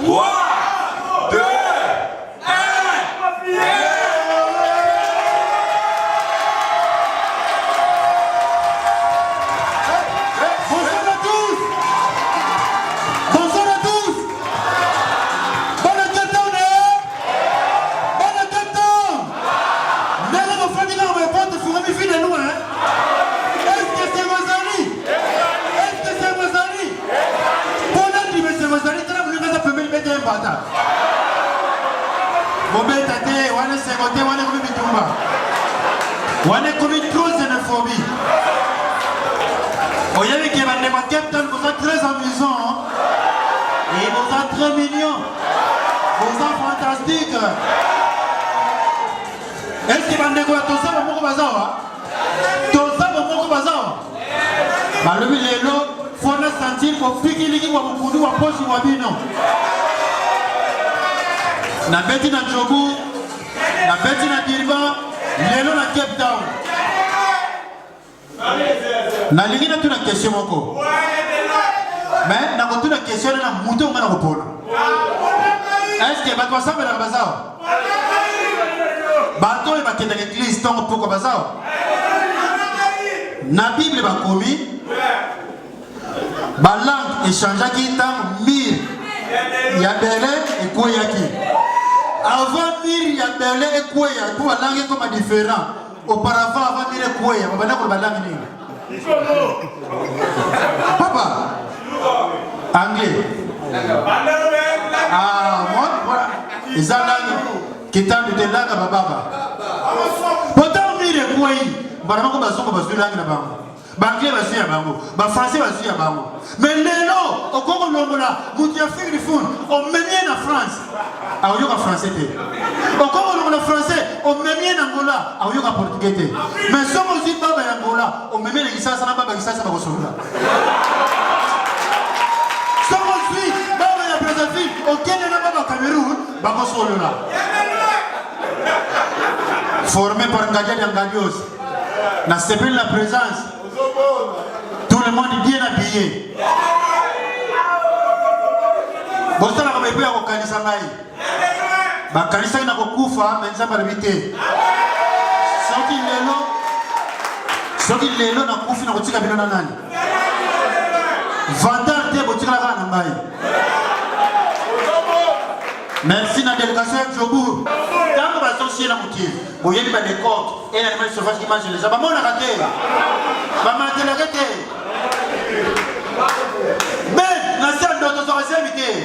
3, 2, 1. On est comme trop xénophobie. Vous voyez que les Captain, vous êtes très amusants. Et vous êtes très mignons. Vous êtes fantastiques. Est-ce que vous avez dit que tout ça va beaucoup bazar? Tout ça va beaucoup bazar. Le vélo, il faut le sentir pour piquer les gens pour vous poser vos bino. Na beti na Djobu, na beti na Diriba, lelo na Cape Town. Na lingi na tuna question moko. Mais na ko tuna question na muto ngana ko pona. Est-ce que bato asamba na bazao? Bato e bakenda ke église tongo poko bazao. Na Bible ba komi ba langue échangeaki tam mir ya bele e koyaki. Avant mir ya bele e koya pour la langue comme différent. Auparavant avant mir e koya ba bana ko ba langue ni. Papa anglais. Ah moi ils ont langue qui t'a de langue baba. Pourtant mir e koyi bana ko ba zongo ba langue na bango. Banglais va suivre bango, ba français va suivre bango. Mais lelo au Congo longola, mutia figri fun, on menye na France. A oyoka français te. Au Congo longola français, on menye na Angola, a oyoka portugais te. Mais somo zi baba ya Angola, on menye na kisasa na baba kisasa ba kosola. Somo zi baba ya Brazzaville, on kenya na baba Cameroun, ba kosola. Formé par Ngadia Ngadios. Na sepel la présence. Tout le monde est bien habillé. Bosta la kamepe ya kokanisa ngai. Ba kanisa ina kokufa menza barabite. Soki lelo na kufi na kotika bino na nani. Vandal te botika la na ngai. Merci na délégation de Djobu. Tant que va sortir la moitié. Vous voyez les coques et l'animal sauvage qui mange les gens. Maman a raté. Maman a raté. Mais la salle d'autres sont restés invités.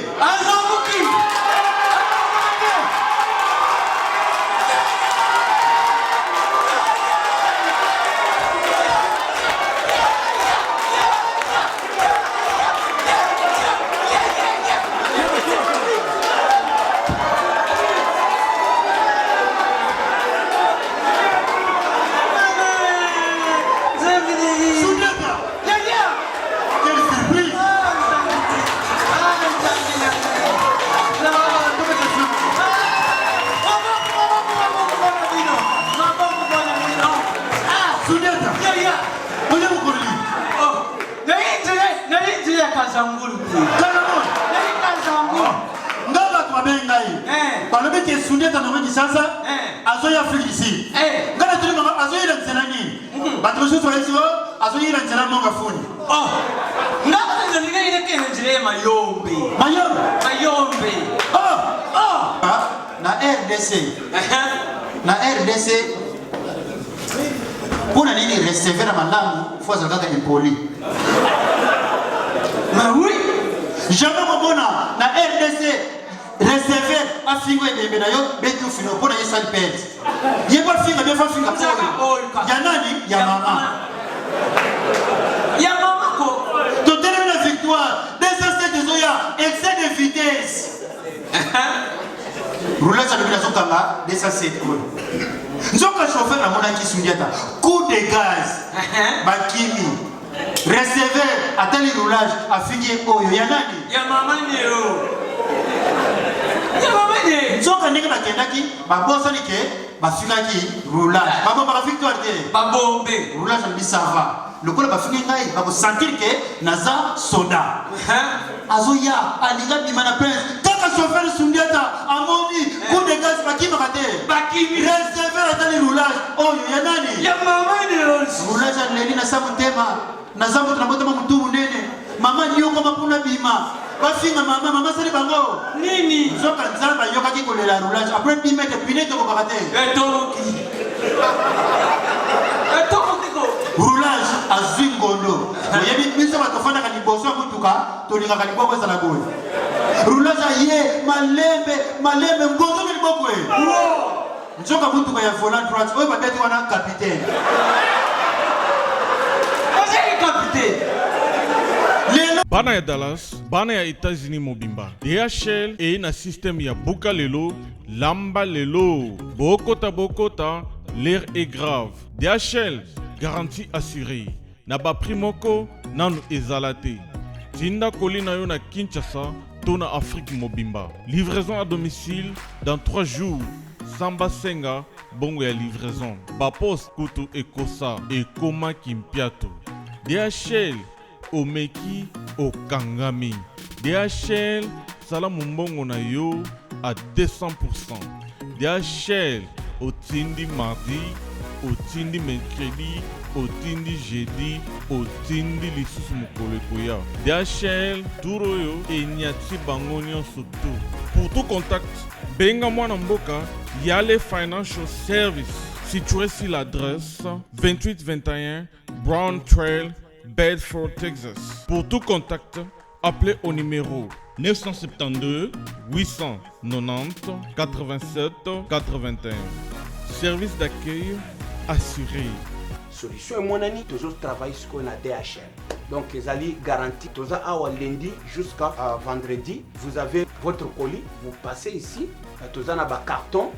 Na RDC pour nini recevoir ma langue faut ça quand même poli. Mais oui, jamais mona na RDC recevoir afingo de benayo betu fino pour na yesa pet. Ye pas finga bien fa finga pour. Ya nani? Ya mama. Ya mama ko. To terminer la victoire, descente de Zoya, excès de vitesse. Roulage à l'obligation Kanga, descente. Nzoka chauffeur na mona Kisundiata, coup de gaz, bakimi, receveur, atali roulage, afiki oyo, ya nani? Ya mama nero. Ya mama ne. Nzoka ndenge na kendaki, babosa nike, bafingaki roulage. Babo ba victoire te. Babombe. Roulage à l'obligation. Le coup ba fingi ngai, ba sentir que naza soda. Azoya, aliga bimana prince, kaka chauffeur Sundiata amoni coup de gaz bakima kate. Bakimi. Réservé à les roulages. Oh ya nani? Ya mama ni roulage aleli na samu tema. Na samu tunamotema mtu munene. Mama niyo kama kuna bima. Bafinga mama sali bango. Nini? Zoka nzamba yoka ki kolela roulage. Après 10 mètres pineto ko bakate. Etoroki. Etoroki ko. Roulage azingondo. Yebi biso batofana ka liboso mutuka tolinga ka liboko za la boy. Roulage aye malembe ngongo ni liboko e. Nzoka mutuka ya volant droite oyo babeti wana capitaine. Oseki capitaine. Bana ya Dallas, bana ya États-Unis mobimba. DHL et na système ya buka lelo, lamba lelo. Bokota, l'air est grave. DHL, garantie assurée. Na ba primoko, nanu ezalate. Tinda kolina yo na Kinshasa, tona Afrique mobimba. Livraison à domicile dans 3 jours. Samba Senga, bongo ya livraison. Ba poste kutu ekosa, ekoma kimpiato. DHL, omeki okangami. DHL sala mumbongo na yo à 200%. DHL otindi mardi, otindi mercredi, otindi jeudi, otindi lisusu mokolo ekoya. DHL turoyo enyati bango nyonso tu. Pour tout contact, benga mwana mboka Yale Financial Service, situé sur l'adresse 2821 Brown Trail, Bedford, Texas. Pour tout contact, appelez au numéro 972 890 87 81. Service d'accueil assuré. Solution et mon ami, toujours travailler sur qu'on a DHL. Donc, les alliés garantis, tous à lundi jusqu'à vendredi, vous avez votre colis, vous passez ici, tous en a carton,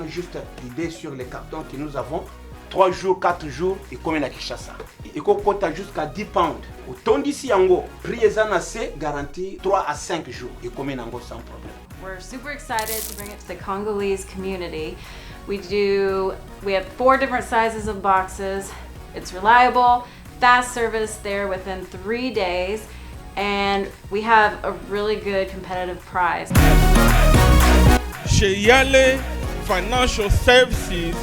juste l'idée sur les cartons que nous avons. 3 jours, 4 jours, et comme à Kinshasa. Et qu'on compte jusqu'à 10 pounds. Autant d'ici en haut, prix est assez garanti 3 à 5 jours, et comme en haut sans problème. We're super excited to bring it to the Congolese community. We have 4 different sizes of boxes. It's reliable, fast service there within 3 days, and we have a really good competitive price. Chez Yale Financial Services,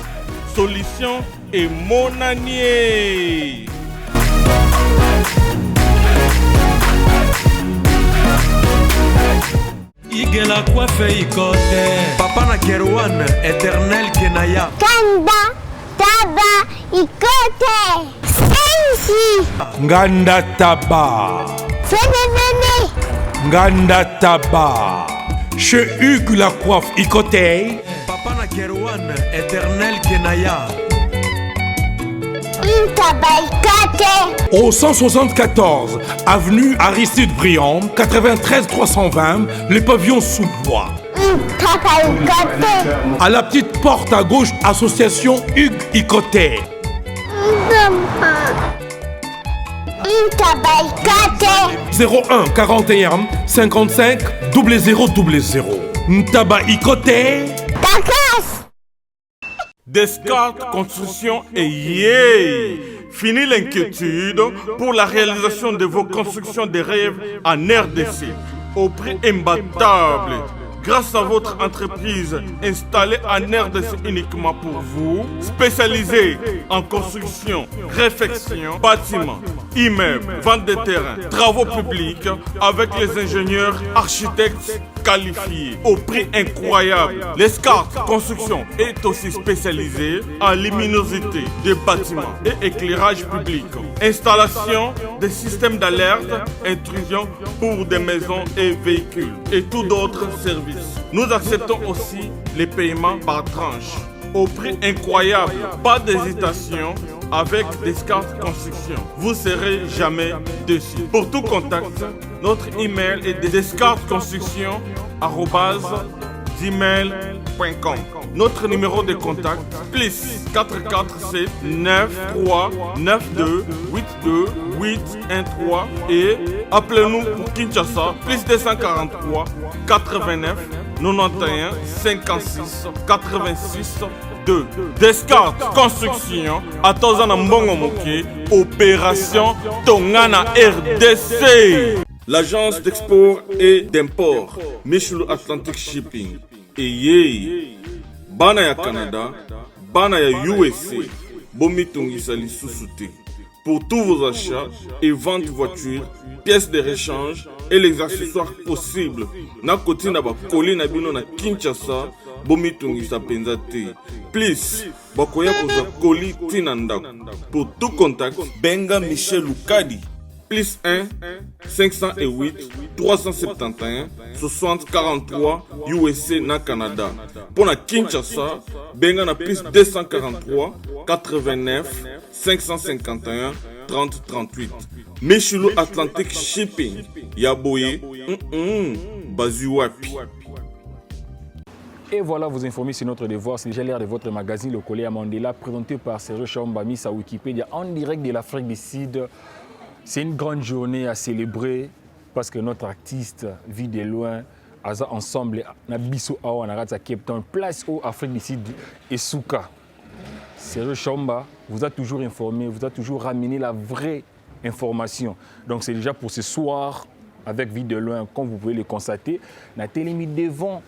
solution et monanier. Igela coiffe ikote. Papa na Kerouan, éternel Kenaya. Kanda, taba, ikote. Sensi. Nganda taba. Fenenene. Nganda taba. Chez Hugues la coiffe ikote. Papa na Kerouan, éternel Kenaya. Au 174 avenue Aristide Briand, 93 320, le pavillon sous bois. À la petite porte à gauche, association Hugues Ikoté. 01 41 55 0000. Ntaba Ikoté. Descartes Construction et yeah! Fini l'inquiétude pour la réalisation de vos constructions de rêves en RDC au prix imbattable. Grâce à votre entreprise installée en RDC uniquement pour vous, spécialisée en construction, réfection, bâtiments, immeubles, vente de terrains, travaux publics, avec les ingénieurs, architectes qualifiés au prix incroyable. L'escarpe Construction est aussi spécialisée en luminosité des bâtiments et éclairage public, installation des systèmes d'alerte, intrusion pour des maisons et véhicules et tout d'autres services. Nous acceptons aussi les paiements par tranche au prix incroyable. Pas d'hésitation avec Descartes Construction. Vous ne serez jamais déçus. Pour tout contact, notre email est descartesconstruction@gmail.com. Notre numéro de contact plus 447 93 92 82 813 et appelez-nous pour Kinshasa plus 243 89 91 56 86 2. Descartes Construction à Tozana Mbongo Moké, opération Tongana RDC. L'agence d'export et d'import Michulu Atlantic Shipping. Eye bana ya Canada, bana ya USA, bomitungisa lisusu te. Pour tous vos achats et ventes de voitures, pièces de rechange et les accessoires possibles, na koti na ba koli na bino na Kinshasa, bomitungisa penza te. Please, bakoya koza koli tina ndako. Pour tout contact, benga Michel Lukadi. Plus 1 508 371 60 43 USA na Canada. Pour la Kinshasa, benga na plus 243 89 551 30 38. Michulu Atlantic Shipping. Yaboye, Bazuapi. Et voilà, vous informer sur notre devoir. C'est déjà l'heure de votre magazine Le Collier à Mandela, présenté par Serge Chamba, mis à Wikipédia en direct de l'Afrique du Sud. C'est une grande journée à célébrer parce que notre artiste vit de loin. Aza ensemble, Nabiso Awa, Narata Cape Town, place au Afrique du Sud et Souka. Serge Chamba vous a toujours informé, vous a toujours ramené la vraie information. Donc c'est déjà pour ce soir, avec Vie de loin, comme vous pouvez le constater. Na télémis devant,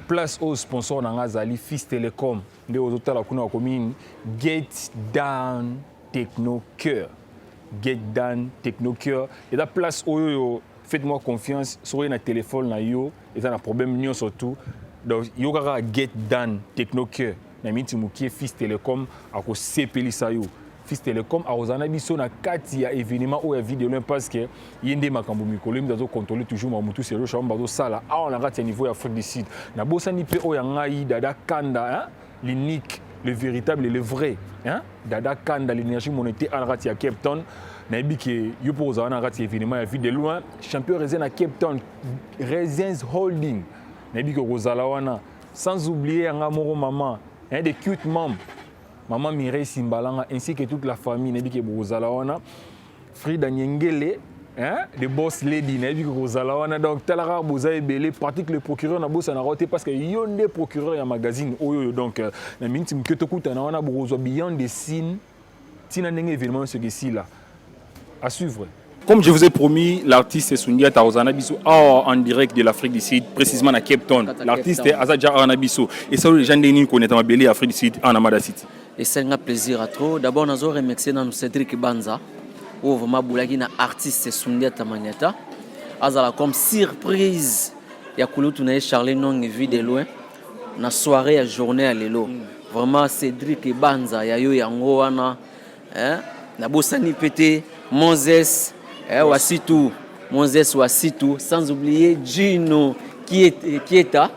place au sponsor Nangazali, Fils Télécom, de aux hôtels à Kuna commune, Get Down Techno Cœur. Get Down Techno Cœur. Et la place où faites-moi confiance, sur un téléphone, et ça a un problème surtout. Donc, il y aura Get Down Techno Cœur. Na minti mukie Fils Télécom à ko CPL Sayo. Fils Télécom a osana biso na kati ya événement ou ya vidéo parce que yende makambo mikolo mdazo contrôler toujours mamutu Serge Chamba bazo sala a on a rati niveau ya Afrique du Sud. Na bosani pe o ya ngai Dada Kanda hein, l'unique, le véritable et le vrai hein, Dada Kanda l'énergie monétaire en rati ya Cape Town. Na bi ke yo po osana rati événement ya vidéo loin champion Rezen à Cape Town Rezens Holding. Na bi ke rozala wana sans oublier nga moro maman hein, des cute membres. Maman Mireille Simbalanga ainsi que toute la famille Nebike Bozalawana, Frida Nyengele, hein, de boss lady Nebike Bozalawana. Donc Talara Bozaï Belé pratique le procureur na bossa na roté parce que yonde procureur ya magazine oyo donc na minti mketokuta na wana bozo beyond the scene tina ndenge événement ce que ci là à suivre. Comme je vous ai promis, l'artiste est Sundia Taozana Bisso en direct de l'Afrique du Sud, précisément à Cape Town. L'artiste est Azadja Aranabiso. Et ça, les gens de Nîmes connaissent Mabélé, Afrique du Sud, en Amada City. Et c'est un plaisir à trop. D'abord, nous avons remercié Cédric Banza, où vraiment Boulagi, artiste Sundia Tamaniata. Azala comme surprise, il y a Koulou Tounaï Charlie Non vu de loin. Na soirée à journée à l'élo. Vraiment, Cédric Banza, Yayo Yangoana, Nabosani Pété, Moses. Wasitu, Moses Wasitu, sans oublier Gino Kieta,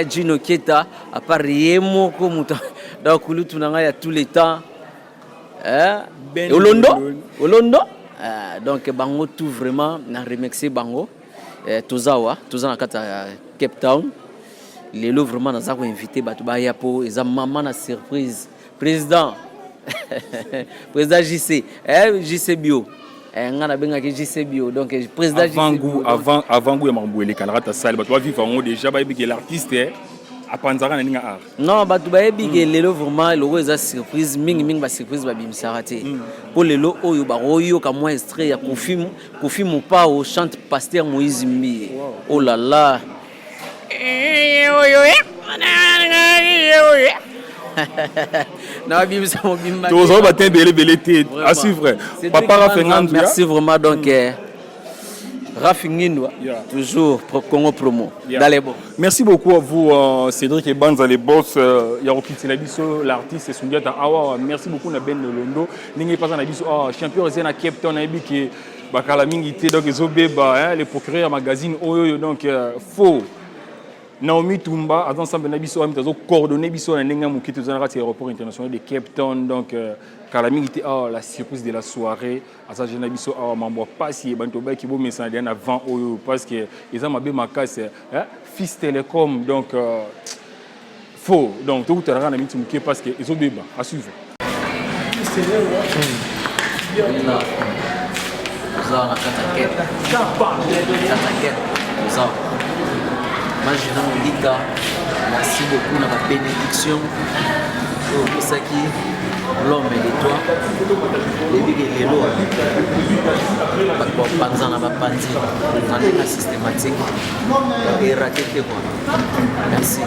Gino Kieta, à part Yemo, comme donc il y a tous les temps. Olondo, donc Bango tout vraiment, n'a remercié Bango, Tozawa, Tozana Kata Cape Town. Les lots vraiment nous avons invité Batubaya pour ils ont maman na surprise. Président JC, JC Bio. Donc président avant goût ya mambouele kanarata sale bato vivre en déjà ba que l'artiste a panzara na ninga art non bato ba que lelo vraiment le rose surprise mingi ba surprise ba bimsarate pour lelo oyo ba royo ka moi extrait ya Kofi Mopao chante Pasteur Moïse Mbi oh là là merci vraiment donc Rafingindo toujours pour Congo Promo merci beaucoup à vous Cédric et Banza les boss Yaroki Telabiso l'artiste Sundiata Awa merci beaucoup na Ben Londo ningi pas na biso champion Rezen à Cape Town abi ki bakala mingi te donc ezobeba les procureurs magazine oyo donc faux Naomi Tumba, à ensemble Nabiso, nous avons coordonné Biso à Nengamuki, nous avons l'aéroport international de Cape Town. Donc, Kalami était la surprise de la soirée. À ça, Nabiso a membre pas si Bantoba qui vous met ça avant parce que ils ont ma casse Fils Télécom donc faux. Donc, tout le monde a mis Tumki parce que ils ont débat à suivre. Merci beaucoup pour la bénédiction. Pour ça qui l'homme et l'étoile. Les big et l'élo. Panza na bapanzi. On a systématique. Et raquette quoi. Merci.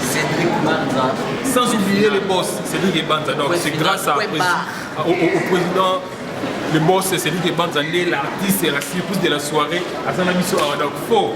Cédric Banza. Sans oublier le boss, Cédric Banza. Donc c'est grâce au président, le boss Cédric Banza, l'artiste et la surprise de la soirée. À son ami sur donc faux.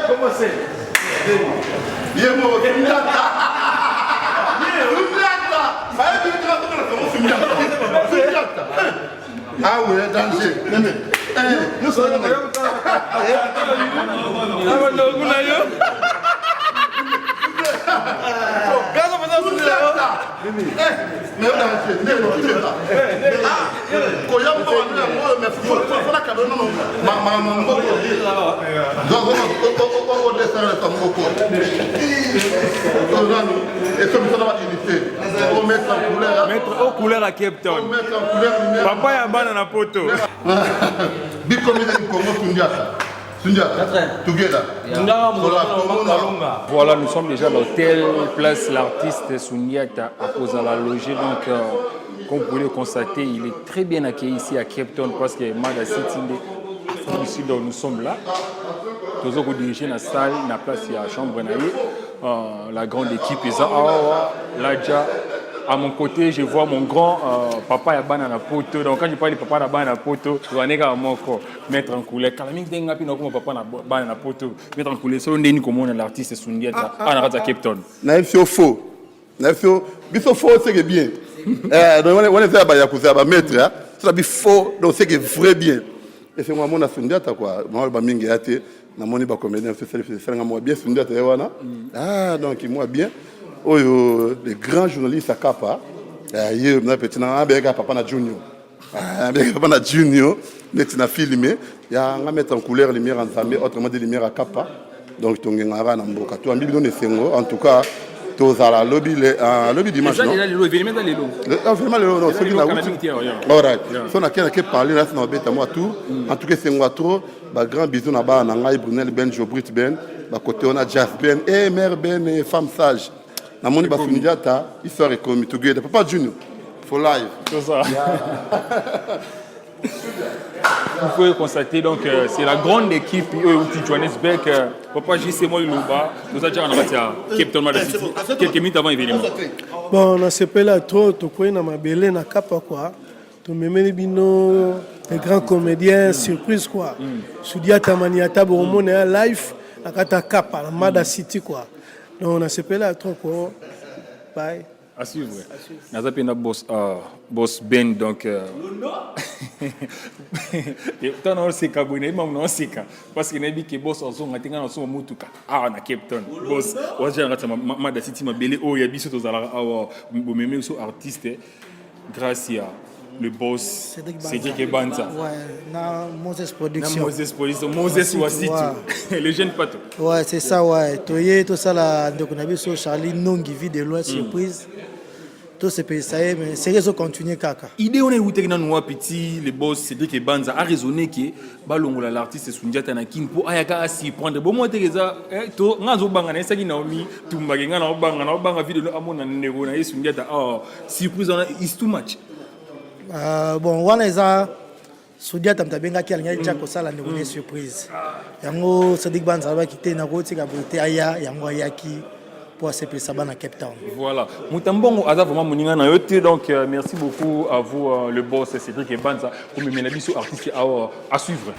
Comment c'est? Ah oui, danger. Nous sommes mettre aux couleurs à Cape Town. Papa ya bana na poto. Voilà, nous sommes déjà à l'hôtel Place l'Artiste Souniata à Kozala logé. Donc, comme vous pouvez le constater, il est très bien accueilli ici à Cape Town parce que Mada City, ici donc nous sommes là. Nous avons dirigé la salle, la place, il y a la chambre, la grande équipe est là. À mon côté, je vois mon grand papa Yabana na poto. Donc quand je parle de papa Yabana na poto, je vais mettre en couleur. Quand je dis que papa Yabana na poto, mettre en couleur. C'est un comment l'artiste Souniata à Cape Town. Naïfio faux. Naïfio, biso faux c'est bien. Donc on est là à ba mettre. C'est faux, donc c'est vrai bien. Et c'est moi mon Souniata quoi. Moi ba mingi ate. Na moni ba comédien c'est moi bien Souniata wana. Ah donc moi bien. Oh, les grands journalistes à Kappa, il y a petit papa na Junior, papa na Junior, na filmé, il y a un mettre en couleur lumière ensemble, autrement des lumières à Kappa, donc tu as un mboka, tu as un bidon de sengo, en tout cas, tu as la lobby dimanche. Non, évidemment les lots. Vraiment les lots, non, c'est qui na alright. So on a quelqu'un parler là, c'est na bête à moi tout. En tout cas, c'est moi trop. Bah grand bisou na ba na ngai Brunel Ben, Jobrit Ben, bah côté on a Jazz Ben, et mère Ben et femme sage. Na moni ba Souniata, histoire est comme together. Papa Junior, for live. C'est ça. Vous pouvez constater donc c'est la grande équipe où Johannesburg. Papa J c'est moi le Luba. Nous avons déjà en Cape Town quelques minutes avant l'événement. Bon, on a s'appelé là trop, tu connais na mabele na Kappa quoi. Tu me mets bino les grands comédiens surprise quoi. Souniata Maniata bon on est live na kata Kappa na Mada City quoi. Donc on a s'appelé là trop quoi. Bye. À suivre. Nous avons boss Ben donc. Tant on sait qu'à Bouna, même on sait parce que n'importe qui boss en son matin en son mutuka. Ah on a Cape Town. Boss, on j'ai regardé ma da city ma belle oh il y a biso tous à la même sur artiste grâce à le boss Cédric Banza. Ouais, na Moses Production. Moses Wasitu. Le jeune pato. Ouais, c'est ça ouais. Toyé tout ça là donc on a vu sur Charlie Nongi vidéo loin surprise. tout c'est payé ça mais c'est réseau continuer kaka idée on est où t'es dans petit les boss Cédric Banza a raisonné que balongola l'artiste Sundiata na Kimpo ayaka à s'y prendre bon moi t'es ça to ngazo banga na saki Naomi tumbage ngana banga vidéo amona nego na Sundiata surprise is too much bon wana eza Sundiata mtabenga ki alinga tcha ko sala nego des surprise yango Cédric Banza ba kité na ko tika boité aya yango ayaki pour ACP Saba à Cape Town. Voilà. Moutambongo Aza vraiment moninga na yote donc merci beaucoup à vous le boss Cédric Banza pour me mener sur artiste à suivre.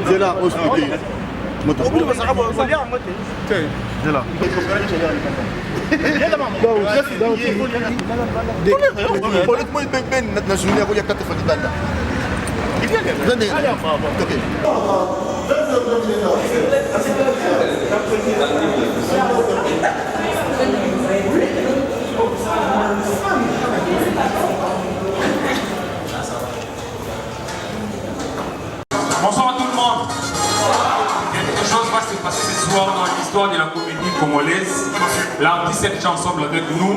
C'est là, hospitalier. Bonsoir à tout le monde. Quelque chose va se passer ce soir dans l'histoire de la comédie congolaise. L'artiste est déjà ensemble avec nous.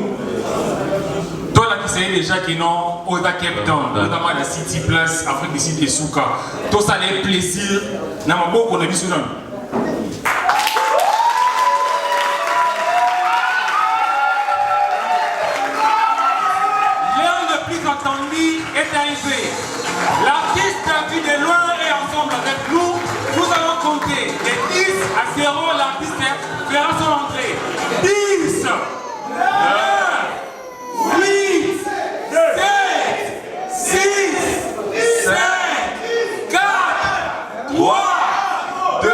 Toi là qui sais déjà qui n'ont Oda Cape Town, notamment la City Place, Afrique du Sud et Souka. Tout ça les plaisir. N'a pas beaucoup de bisous. L'heure le plus attendu est arrivé. L'artiste vu de loin est ensemble avec nous. Nous allons compter de 10 à 0. L'artiste fera son entrée. 10, 9, 8, 7, 6, 5, 4, 3, 2, 1.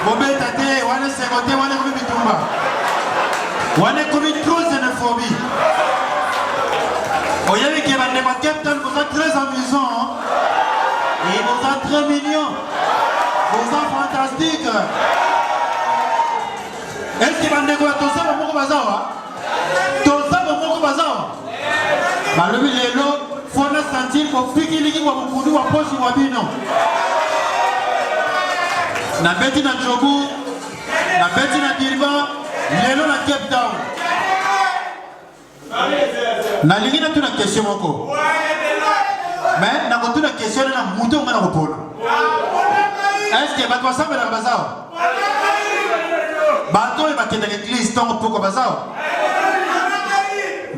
Mobeta te, wane sekote, wane komi bitumba. Wane komi trop xénophobie. Oyez que les Cape vous êtes très amusants. Et vous êtes très mignons. Vous êtes fantastiques. Est-ce que vous avez tout ça pour mon bazar? Tout ça pour mon bazar? Malgré les lots, il faut sentir que piquer les gens vont vous dire poche ou abino. Na beti na Djogu, na beti na Diriba, lelo na Cape Town. Na lingi na tuna question moko. Mais na kotu na question na muto ngana kopona. Est-ce que bato ensemble na bazao? Bato e bakenda l'église tant poko bazao.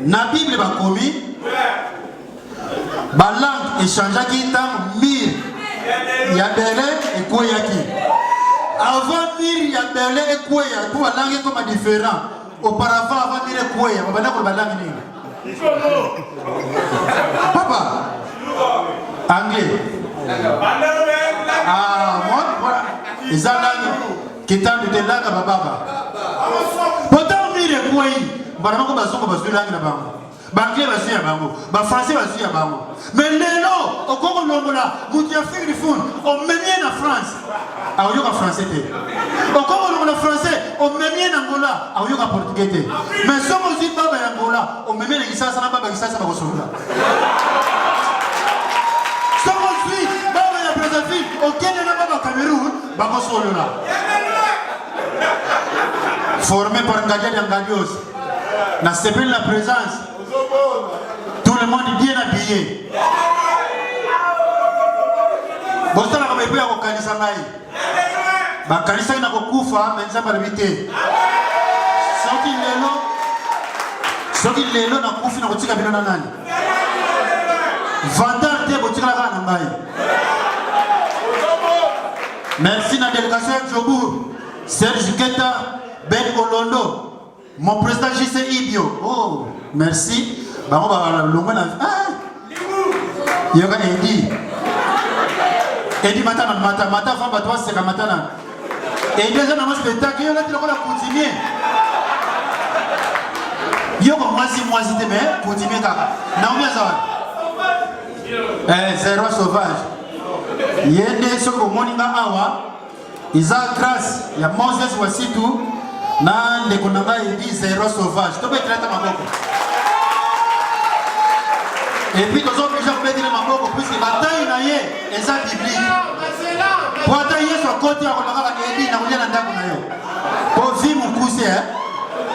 Na Bible ba komi ba langue échangeaki tant mir ya belé et koyaki. Avant Mir ya belé et Kouya, pour la langue comme différent. Auparavant, avant Mir et Kouya, on va dire la langue. Papa, anglais. Moi, les langues qui t'ont de langue à Baba. Pourtant, Mir et Kouya, Baramako Basoko Basu langue là-bas. Banglais va suivre à Bango, français va suivre à Bango. Mais Lélo, au Congo Longola, Moutia Figrifun, on met bien en France. Ah, on y a français. Au Congo Longola français, on met bien en Angola. Ah, on y a portugais. Mais si on dit Baba en Angola, on met bien les Gissas, Baba Gissas, Baba Soula. Si on dit Baba en Brazzaville, au Kenya, Baba Cameroun, Baba Soula. Formé par Ngadia Ngadios. N'a pas la présence. Tout le monde est bien habillé. Bon, ça n'a pas pu avoir Kanisa Naï. Bah, Kanisa n'a pas kufa, mais ça va l'éviter. Ce qui est là, n'a pas kufi, n'a pas tika bino nanani. Vandal te botika la rana Naï. Merci na délégation Djogu, Serge Keta, Ben Olondo, mon président JC Ibio. Oh, merci. Bango ba longwe na yoga Edi. Edi matana mata fa batwa seka matana. Edi za na spectacle yo la tiloko la continuer. Yoko mwasi te me continuer kaka. Na umia sawa. Zéro sauvage. Yende soko moninga awa. Isa grâce ya Moses Wasitu na ndekonanga Edi Zéro sauvage. Tobe trata maboko. Et puis, nous avons déjà fait des mamans puisque la taille n'a rien, et ça biblique. Pour attaquer son côté, on va faire des billes, on va faire pour vivre mon cousin,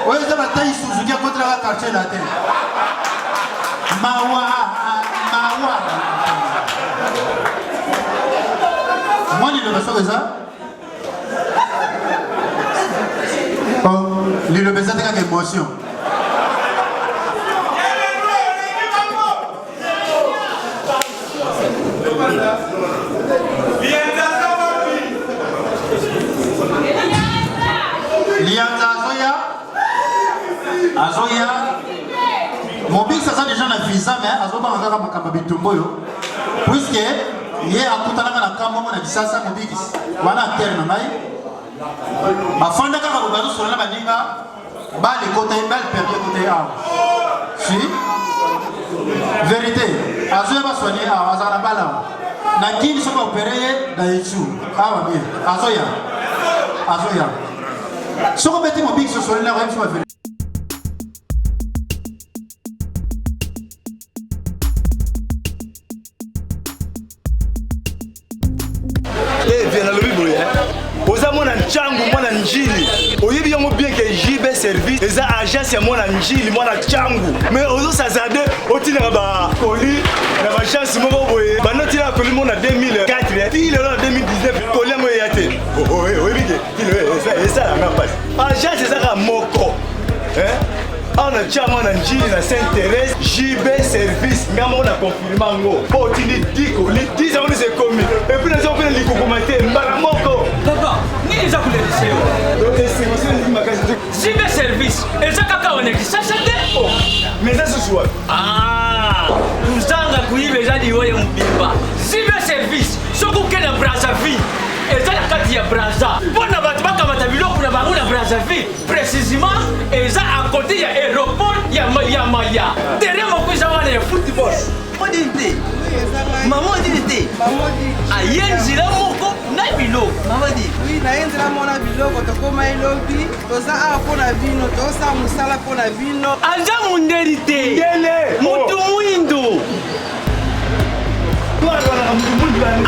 on va faire la taille Suzuki contre la quartier la terre. Mawa. Moi, il le besoin de ça. Il le besoin de quelque émotion. Azoya Mobix ça déjà na visa mais azoba ngaka makamba bitumbo yo puisque yé akutana na kambo na disasa Mobix wana terme mai bafanda kaka bazo solo na baninga ba le côté bel perdre côté a si vérité azoya ba soigner a azana bala na kini soko opérer da yesu awa bien azoya soko beti Mobix solo na même chose. Mwana Nchangu, mwana Njili. Oyebi yango bien que JB Service, eza agence ya mwana Njili, mwana Nchangu. Mais ozo sazade, otina ba Koli, na ba chance moko boye. Ba notina ba Koli mona 2004, puis le 2019, Koli yango yate. Oyebi ke, eza la ngapasi. Agence eza ka moko. On a déjà mon Njili na Sainte-Thérèse, JB Service, ngamo na confirmer ngo. Po tindi diko, li 10 ans c'est commis. Et puis les gens viennent li kokomate mbala moko. Papa, ni les appelés de CEO. Donc c'est aussi les magasin. JB Service, et ça kaka on est qui ça c'était. Mais ça se soit. Ah, nous avons kuibe za di woye mbimba. JB Service, soko kena Brazzaville. Et ça la carte ya Brazza. Bona batu bakamata biloko na bango na Brazzaville, précisément et ça à côté ya aéroport ya Maya. Derrière mon cousin wana ya football. Modité. Maman dit ayenzi la moko na biloko. Maman dit oui na yenzi la mona biloko to koma elobi to za a pona vino to sa musala pona vino. Anja munderite. Ndele. Mutu mwindo.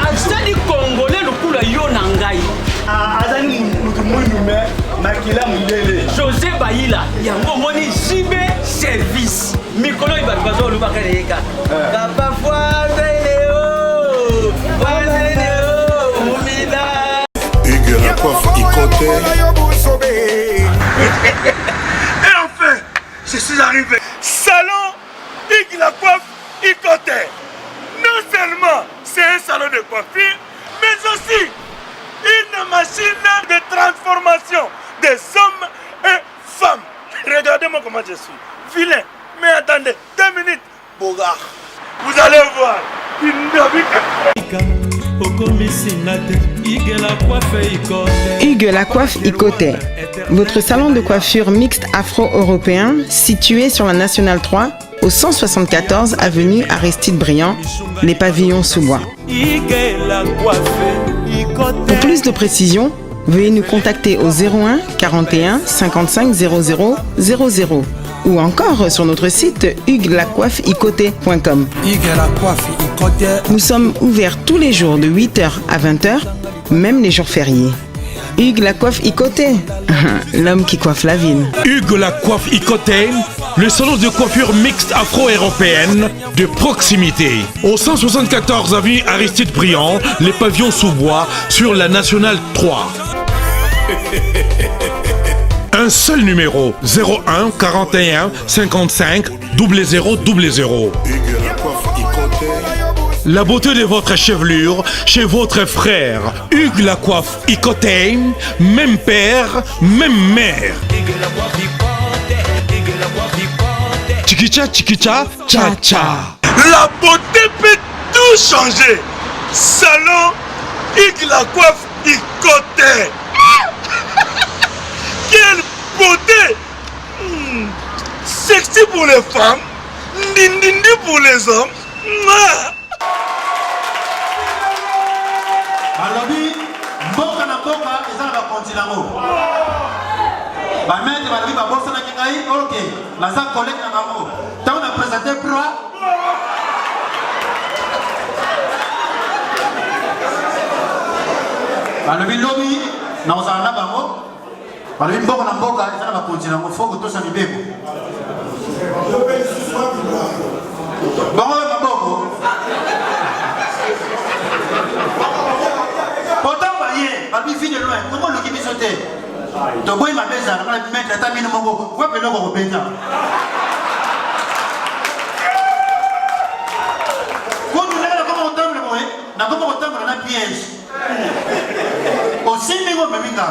Azali Congolais lukula yo na ngai. Azali mutu mwindu me makila mundele. José Baïla yango moni JB Service. Mikolo ibatu bazo lubaka leka. Papa Fouadeo. Fouadeo. Mumida. Hugues la coiffe Ikoté. Et enfin, je suis arrivé. Salon Hugues la coiffe Ikoté. Non seulement c'est un salon de coiffure, mais aussi une machine de transformation des hommes et femmes. Regardez-moi comment je suis. Vilain. Mais attendez, 2 minutes. Bogart. Vous allez voir. Hugues la coiffe Ikoté. Votre salon de coiffure mixte afro-européen situé sur la Nationale 3 au 174 avenue Aristide Briand, les pavillons sous bois. Pour plus de précisions, veuillez nous contacter au 01 41 55 00 00 ou encore sur notre site hugueslacoiffeikoté.com. Nous sommes ouverts tous les jours de 8h à 20h, même les jours fériés. Hugues la coiffe Ikoté, l'homme qui coiffe la ville. Hugues la coiffe Ikoté, le salon de coiffure mixte afro-européenne de proximité. Au 174 avenue Aristide Briand, les pavillons sous bois sur la Nationale 3. Un seul numéro, 01 41 55 00 00. Hugues la coiffe Ikoté. la beauté de votre chevelure chez votre frère. Hugues la coiffe Icotane, même père, même mère. Chikicha, chikicha, cha cha. La beauté peut tout changer. Salon Hugues la coiffe Icotane. Quelle beauté! Sexy pour les femmes, ndindindi pour les hommes. Balobi, mboka na mboka, eza na bakontina ngo. Bamete balobi babosa na kingai, ok, naza collègue na bango. Tant on a présenté proie. Balobi lobi, na ozala na bango. Balobi mboka na mboka, eza na bakontina ngo, foko tosa mibeko. Bango maboko. Pourtant baye, babi fini loin, comment le kibi sauter? To boy ma beza, na mettre ta mine mongo, wa pelo ko beta. Quand on est comme on tombe boy, na comme on tombe na piège. Au singo meminga.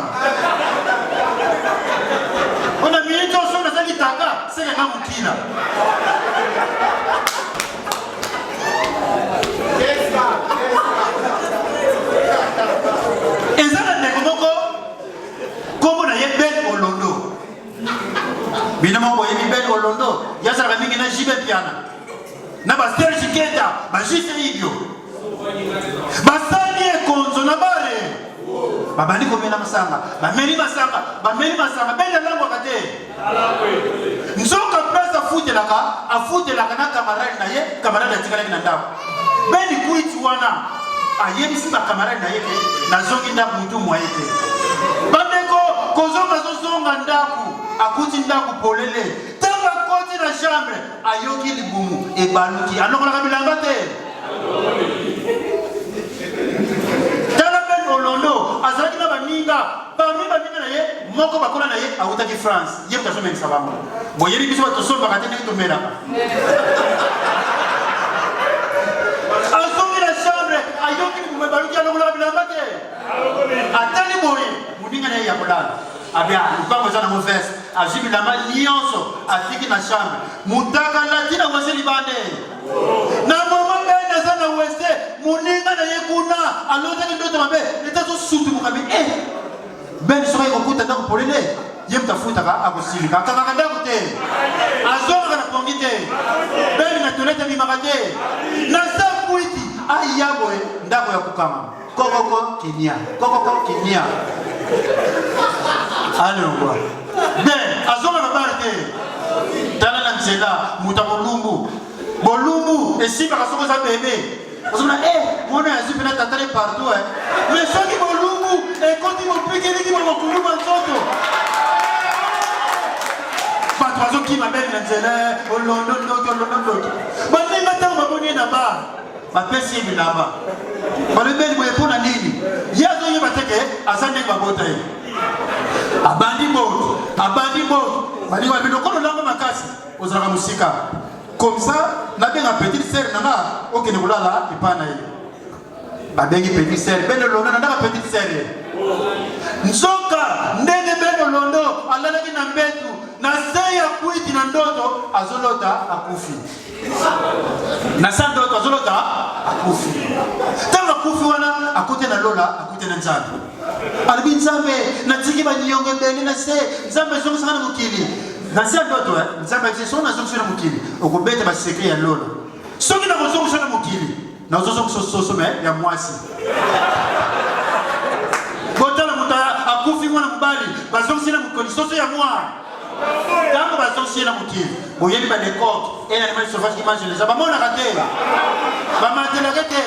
On a mis une chose sur la litaka, c'est la mukina. Comment on a Ben Olondo? Binamo boye Ben Olondo, yasa la mingi na jibe piana. Na ba Serge Keta, ba jiste ibio. Ba sani konzo na bare. Babandi komena masanga, ba meli masanga, ben lango kate. Nzoka pesa afutelaka na camarade na ye, camarade atikala na ndako. Ben kuiti wana, ayebisi ba camarade na ye ke na zongi ndako mutu moyete. Bandeko kozonga zozonga ndako, akuti ndako polele. Tanga koti na chambre, ayoki libumu e baluki. Anoko na bilanga te. Olondo, azalaki na baninga, parmi baninga na ye, moko bakola na ye, awutaki France. Ye mutaso mengisa bango. Boyebi biso batosomba kate ndenge tomelaka. Azongi na chambre, ayoki baluki alokola bilamba te. Atali boye, muninga na ye ya kolala. Abia, lupango eza na mauvaise, azwi bilamba nyonso, atiki na chambre. Mutaka latina wase libande. Na mama bene za na wese, muninga na ye kuna, alota ki ndoto mabe, leta zo sutu mukabi, ben soka yi kokuta ndako polele, ye mtafuta ka akosilika, akakaka ndako te, azonga na pongi te, ben na tolete mimaka te, na sa kuiti, ayabo ndako ya kukama, kokoko kinia, alongwa, ben, azonga na bari te, tala na nzela, muta bolumbu, esimba kasoko za bebe. Osona mwana yazi pena tatale partout mais soki bolumbu ekoti mopikeli ki mokulumba nzoto. Bato bazokima bene na nzela olondo. Baninga ntango baboni na ba bapesi ye bilamba. Balobeli boye mpona nini? Ye azoyeba teke aza ndenge babota ye. Abandi moto. Baninga bilokolo lango makasi ozalaka mosika. Comme ça, na benga petite sœur nanga okene kolala epana ye. Ba bengi petite sœur, ben londo na petite sœur. Nzoka ndenge ben londo alalaki na mbetu na se ya kuiti na ndoto azolota akufi. Na sa ndoto azolota akufi. Tanga akufi wana akote na lola akote na nzambe. Alibi nzambe na tiki ba nyonge beni na se nzambe zongo sana mukili. Nasi ndoto nzambe akisema na zongo sana mukili okubeta ba secret ya lola. Soki na zongo sana mukili na zongo soso ya mwasi. Botala muta akufi mwana mbali bazongo sana mukili soso ya mwa. Tango bazongo sana mukili boyebi ba décor et l'animal sauvage qui mange les abats mona raté. Ba matela raté.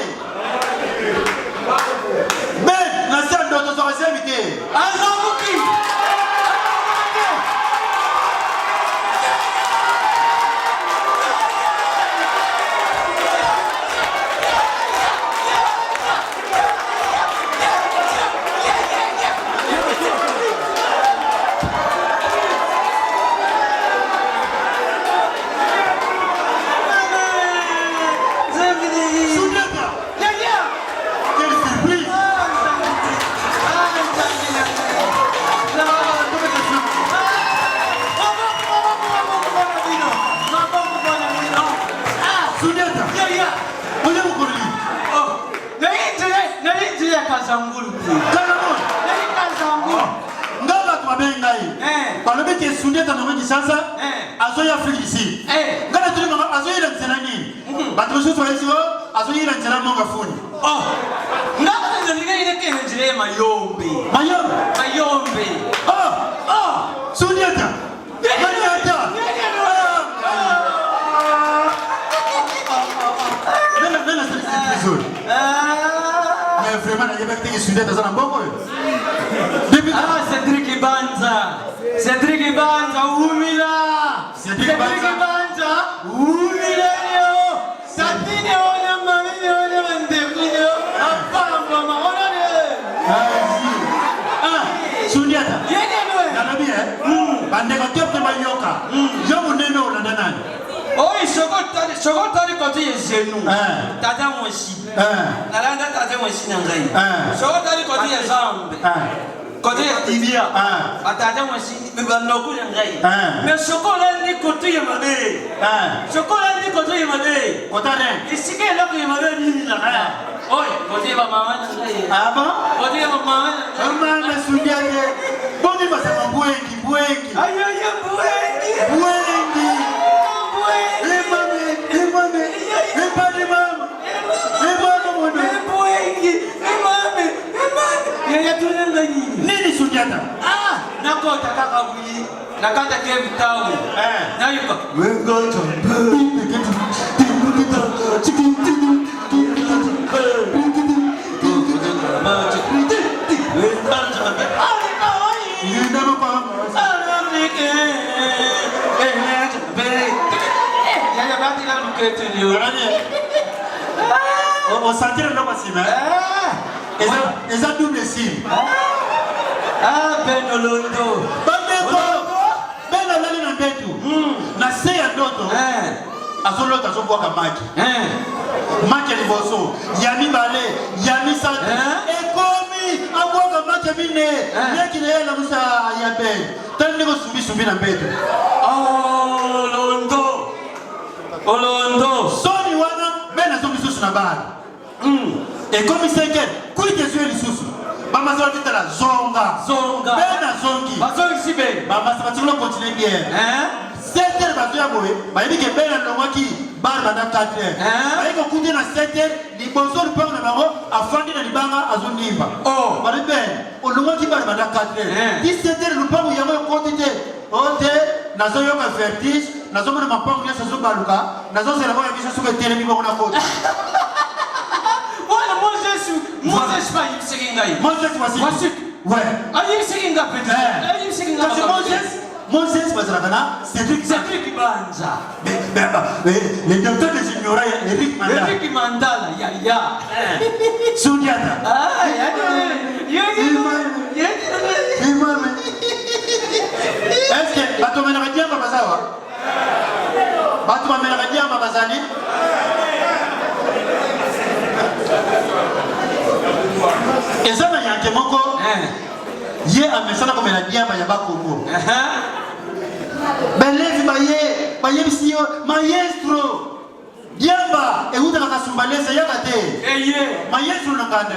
Ben nasi ndoto zo resevite. Azomuki. Kazangulu. Kazangulu. Kazangulu. Ngaba tumabengai. Balobi ke Sundiata na mwenye sasa. Azoya Afrique ici. Ngaba tuli mama azoya nzela nini? Batu shutu wa hizo azoya nzela monga funi. Oh. Ngaba nzela ile ke nzela mayombe. Mayombe. Mayombe. Oh. Oh. Sundiata. Sundiata. Nena sisi vizuri. Mais vraiment na yebaki ke Sundiata sana mbongo. Cédric Banza. Cédric Banza, umila. Cédric Banza, umila yo. Satine ona mami ona mandekuyo. Apamba maona ne. Sundiata. Yeye nwe. Nanabi bandeko tyote bayoka. Yo munene olanda nani? Oi sokotali kote yezenu. Tata moshi. Nalanda tata moshi nangai. Sokotali kote yezambe. Côté Tibia, attendez moi si me banoko ngai. Mais chocolat ni côté yamade. Chocolat ni côté yamade. Kotane. Ici que là que yamade ni là. Oi, côté ba mama ngai. Ah bon? Côté ba mama. Mama na Sundiata. Boni basema bwengi bwengi. Ayo ya bwengi. Bwengi. Bwengi. Emame. Emame mama. Emame mwana. Bwengi. Emame. Yaya tunanga nini? Nini Sundiata? Nakota kaka buyi. Nakata Cape Town. Nayuka. Wengoto. Yaya bati la lukete leo. O sentire ndo basima. Eza double sim. Beno Londo. Bandeko. Beno lali na mbetu. Na se ya ndoto. Azolota azobwaka maki. Maki liboso. Yami bale. Yami sante. Ekomi. Abwaka maki mine. Neki na yela musa yabe. Tande ko sumbi na mbetu. Oh Londo. Olondo. Soni wana. Bena zombi susu na bari. Ekomi senge. Kuite zuwe lisusu. Mama zwa vita la zonga. Zonga. Bena zongi. Bazongi sibe. Mama sa batilo continue bien. Seter bazo ya boye. Bayebi ke bena nongwaki bar banda 4h. Bayeko kundi na seter liboso lupango na bango afandi na libanga azonimba. Oh. Bari ben olongwaki bar banda 4h. 17h lupango yango kotite. Ote nazo yoka vertige, nazo mona mapango ya sazo baluka, nazo sela boya biso suka telemi bango na koti. Voilà, Moses pas y segingai. Moses wasi. Ouais. Ayi seginga peut. Ayi seginga. Moses bazalakana Cédric Banza. Les docteurs des ignorants, Eric Mandala. Eric Mandala, ya. Sundiata. Est-ce que bato menaka diamba bazawa? Bato menaka diamba bazali? Eza na yanke moko ye amesana komela diamba ya bakongo. Belevi baye bisiyo maestro diamba eutaka kasumbalesa yakate maestro nanganda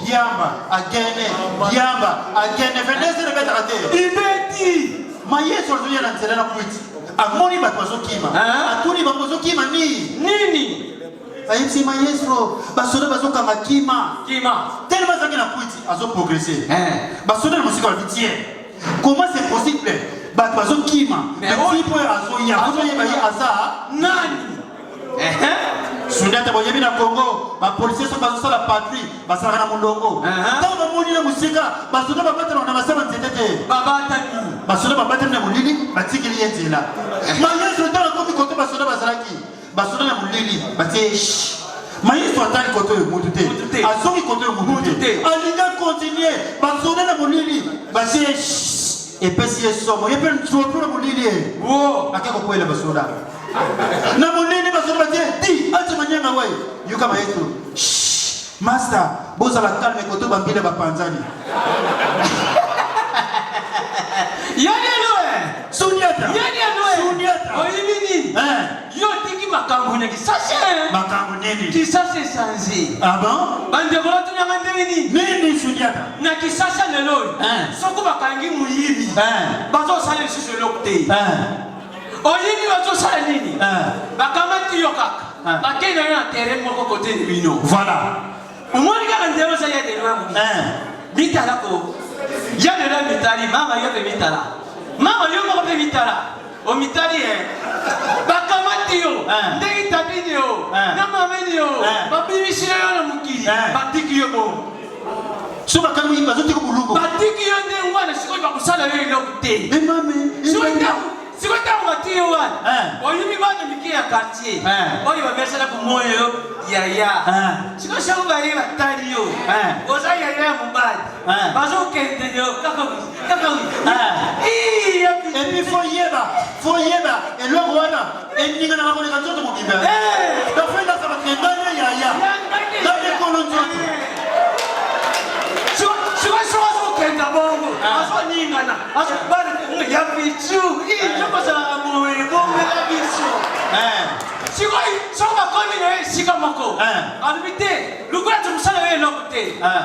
diamba agene venese rebetaka te ibeti maestro azoya na nzela na kwiti amoni bato bazokima atuni bango bazokima nini ayebisi maestro basoda bazokanga kima tellement azangi na kwiti azoprogresse basoda na mosika babitie comment c'est possible bato bazokima petit po azoyeba ye aza nani Sundiata boyebi na Congo bapolisier so bazosala patrie basalaka na molongo ntango bamoni na mosika basoda babatana na basala nzete te basoda babatani na molili batikili ye nzela mayeso ntango akomi kote basoda bazalaki basoda na molili batie mayeso atali kote oyo mutu te azongi kote oyo mutu te alinga continue basoda na molili batie epesi ye somo ye mpe ntuotu na molili ye ake kokwela basoda na monene basoda batie di ati manyanga we yuka maestro master bozala calme kote bambile bapanzani Sundiata oyibi nini yo tiki makambo nyaki sase makambo nini? Kisasa esanze. Ah bon? Bandeko bato nyanga ndenge nini Sundiata? Na kisasa lelo. Soko bakangi muyibi. Bazo sala lisusu eloko te. Oyibi bazo sala nini? Bakamati yo kaka. Bakenda na terrain moko kote ni bino. Voilà. Omoni kaka ndelo sa ya de lwangu. Bitala ko. Ya de la mitali mama yo pe bitala. Mama yo moko pe bitala. O mitali bakamati yo. Ndenge tabini yo. Na mameni yo. Babibisi yo na mukili. Batiki yo bo. Suba kama hii bazote ko bulungu. Batiki yo nde ngwana siko bakusala yo lokute. Siko tamu matiyo wana. Oyimi bana miki ya quartier. Oyi babesala ku moyo yaya. Siko shabu bari batali yo. Oza yaya mubadi. Bazo kende yo kaka. Et puis faut yeba et le wana et ninga na ngone kanzoto mobimba. Da fenda sa batengane yaya. Da de kolonzo. Siko kenda bongo. Aso ninga na. Aso bari ya bichu. Joko sa moyo bongo la bichu. Siko bakoni ne sika moko. Alibite lukula tumusala we lokute.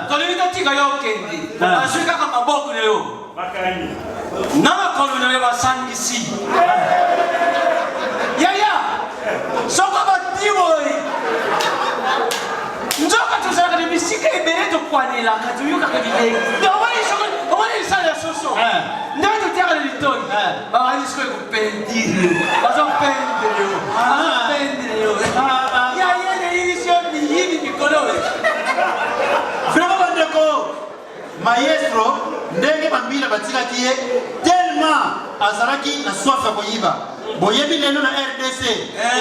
Tolibita tika yo kendi. Ashika kama maboko ne yo. Makani. Nama kono ne basangisi. Yaya. Soko batiboi. Njoka tuzaka ni misika ibere to kwanela katuyuka kabile. Dawali soko, wali sala soso. Ndendo tiaka litoi. Bawali siko kupendiri. Bazo pendiri. Pendiri. Yaya ne ilisho ni hivi mikolowe. Vraiment bandeko. Maestro ndenge bambila batikaki ye tellement azalaki na soif ya koyiba. Boyebi lelo na RDC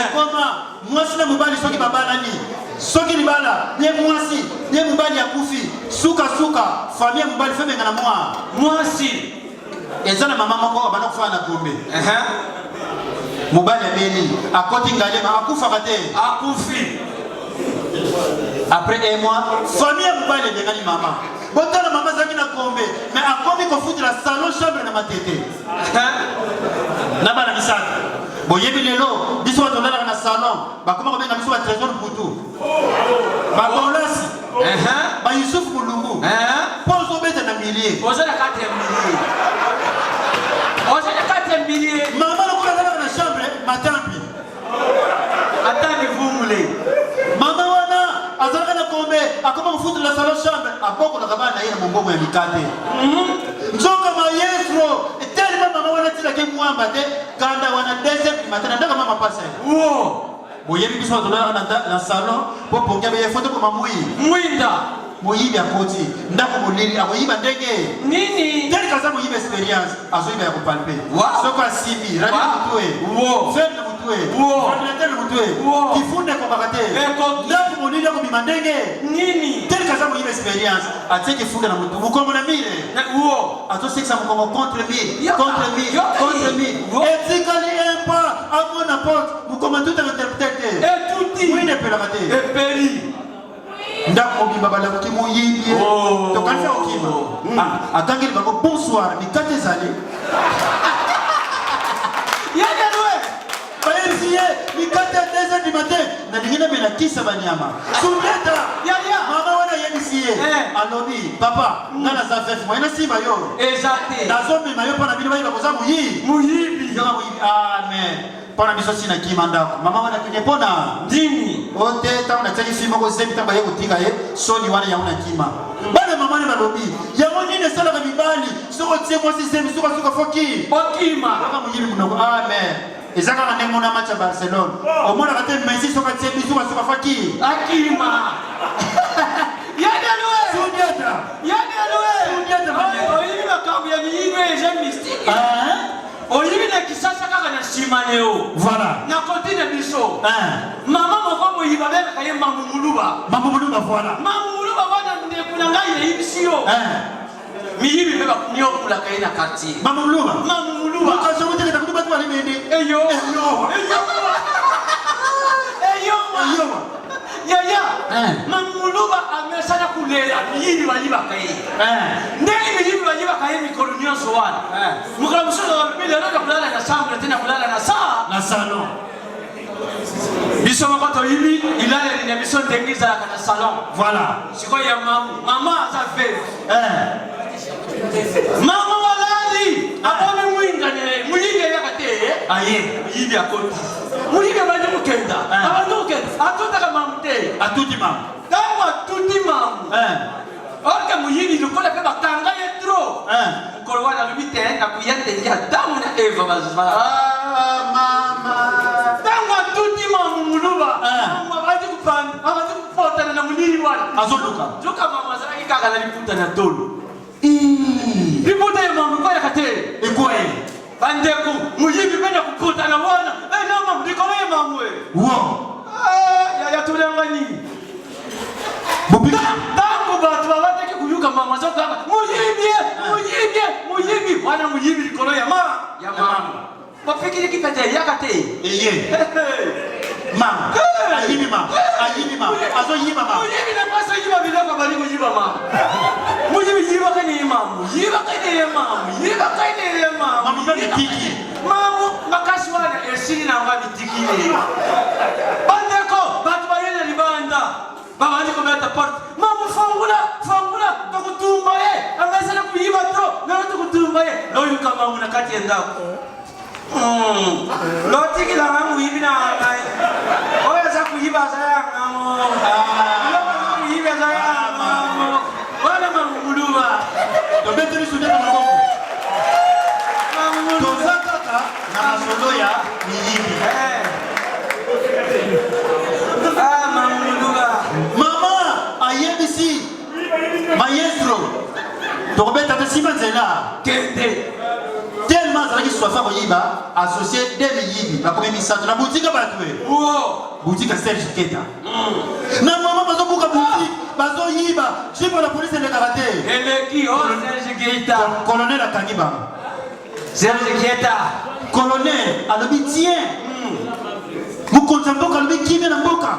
ekoma mwasi na mobali soki babalani soki libala ye mwasi ye mobali ya kufi suka famille ya mobali femenga na mwasi eza na mama moko abana kufana na Gombe mobali abeli akoti ngalema akufaka te akufi après un mois famille ya mobali ebengani mama botala mama zaki na Gombe mais akomi kofuti la salon chambre na matete na bana misaka boyebi lelo biso batolala na salon bakoma kobenga biso ba trésor butu bakolasi ba Yusuf Mulungu pozo beta na millier pozo na 4 millier pozo na 4 millier mama lokola na chambre matambi atani vumule mama wana azalaka na Gombe akoma kofuti la salon chambre aboko na kabana na yeye mongomo ya mikate nzoka maestro tellement mama wana tila ke mwamba te kanda wana deuxième matin ndaka mama pasa boyebi biso batolala na salon po pongia be foto ko mwinda moyibi akoti ndako molili akoyiba ndenge nini tel kaza moyibi experience azoyiba ya kopalpe soko asimi radio mutwe ferne mutwe ordinateur mutwe kifunde ko bakate ndako molili ko bima ndenge nini tel kaza moyibi experience atie kifunde na mutu mukongo na mire ato sexa mukongo contre mi etikali empa amona porte mukongo tout interprété et tout oui ne peut la rater et peri ndako mobimba balamuki moyibi tokanisa okima akangeli bango bonsoir mikate ezali yadelwe bayebisi ye mikate ya 2h du matin nalingi namela kisa banyama Sundiata mama wana ayebisi ye alobi papa nga naza vefe moye nasimba yo nazomema yo mpona bino bayiba koza moyibi yoka moyibi amen mpona biso sina kima ndako mama wana kine mpona ndini ote ntango natiaki fi moko zembi ntango aye kotinga ye soni wana yango na kima bana mama ne balobi yango nini esalaka mibali soko tie mwasi zembi sukasuka foki okima aka moyibi monoko amen eza kaka ndenge mona match ya Barcelone omonaka te Messi soka tie bisu basuka foki akima yadelwe Sundiata oyibi makambo ya miyibi eza mystike oyibi na kisasa kaka na nsima leo voilà na kontine biso mama moko moyiba bebaka ye mamumuluba voilà mamumuluba wana ndeku na ngai yeyibisi yo miyibi mpe bakuniokulaka ye na quartier mamumuluba mamumuluba kutu batu balimende yaya mamuluba amesana kulela miyibi bayibaka ye ndenge miyibi bayibaka ye mikolo nyonso wana mokolo mosusu lelo kulala na chambre te na kulala na salon biso moko toyibi ilaleli na biso ndenge ezalaka na salon. Voilà. Sikoyo ya mama aza veve. Mama walali abone mwinga yaka te. Aye. Muyibi akoti. Mwinga banje mukenda. Abantu mukenda. Atutaka mamu te. Atuti mamu. Tango atuti mamu. Orka muyibi lukola pe bakanga ye trop. Mukolo wana lubi te na kuyende ya damu na Eva bazala. Mama. Tango atuti mamu muluba. Mama baje kupanda. Baje kupota na munini wana. Azoluka. Joka mama zala kikaka na liputa na tolo. Liputa ya mamu kwa yakate. Ekwe. Bandeko muyibi bena kuputa na wana. Na mamu dikolo ya mamu we. Wow. Ya tulangani. Tango batu babataki kuyuka mama zoka. Muyibi. Wana muyibi dikolo ya mamu. Bapikiri kipete yakate. Eye. Mama. Ayibi mama. Azo yiba mama. Muyibi na pasa yiba biloko bali muyiba mama. Muyibi yiba kani mama. Yiba kani mama. Mama bitiki. Mama makasi wana esini na nga bitiki ne. Bandeko batu bayena libanda. Baba ndi kometa porte. Mama fangula. Tokutumba ye. Amesana kuyiba tro. Na tokutumba ye. Loyu kama una kati endako. Lotiki la mamu hivi na ngai. Oya za kuiba saya ngamo. Kuiba saya ngamo. Wala mamu muluba. Tobetri sudia na maboko. Toza kaka na masolo ya miyibi. Mamu muluba. Mama ayebisi. Maestro. Tokobeta tesima nzela. Kende. Tellement ça qui soit fa boyiba associé des yibi ba comme misato na boutique ba tué. Boutique Serge Keta. Na mama bazo buka boutique bazo yiba chipo la police de karaté. Eleki Serge Keta. Colonel Akangiba. Serge Keta. Colonel alobi tien. Vous contemplez alobi kimi na mboka.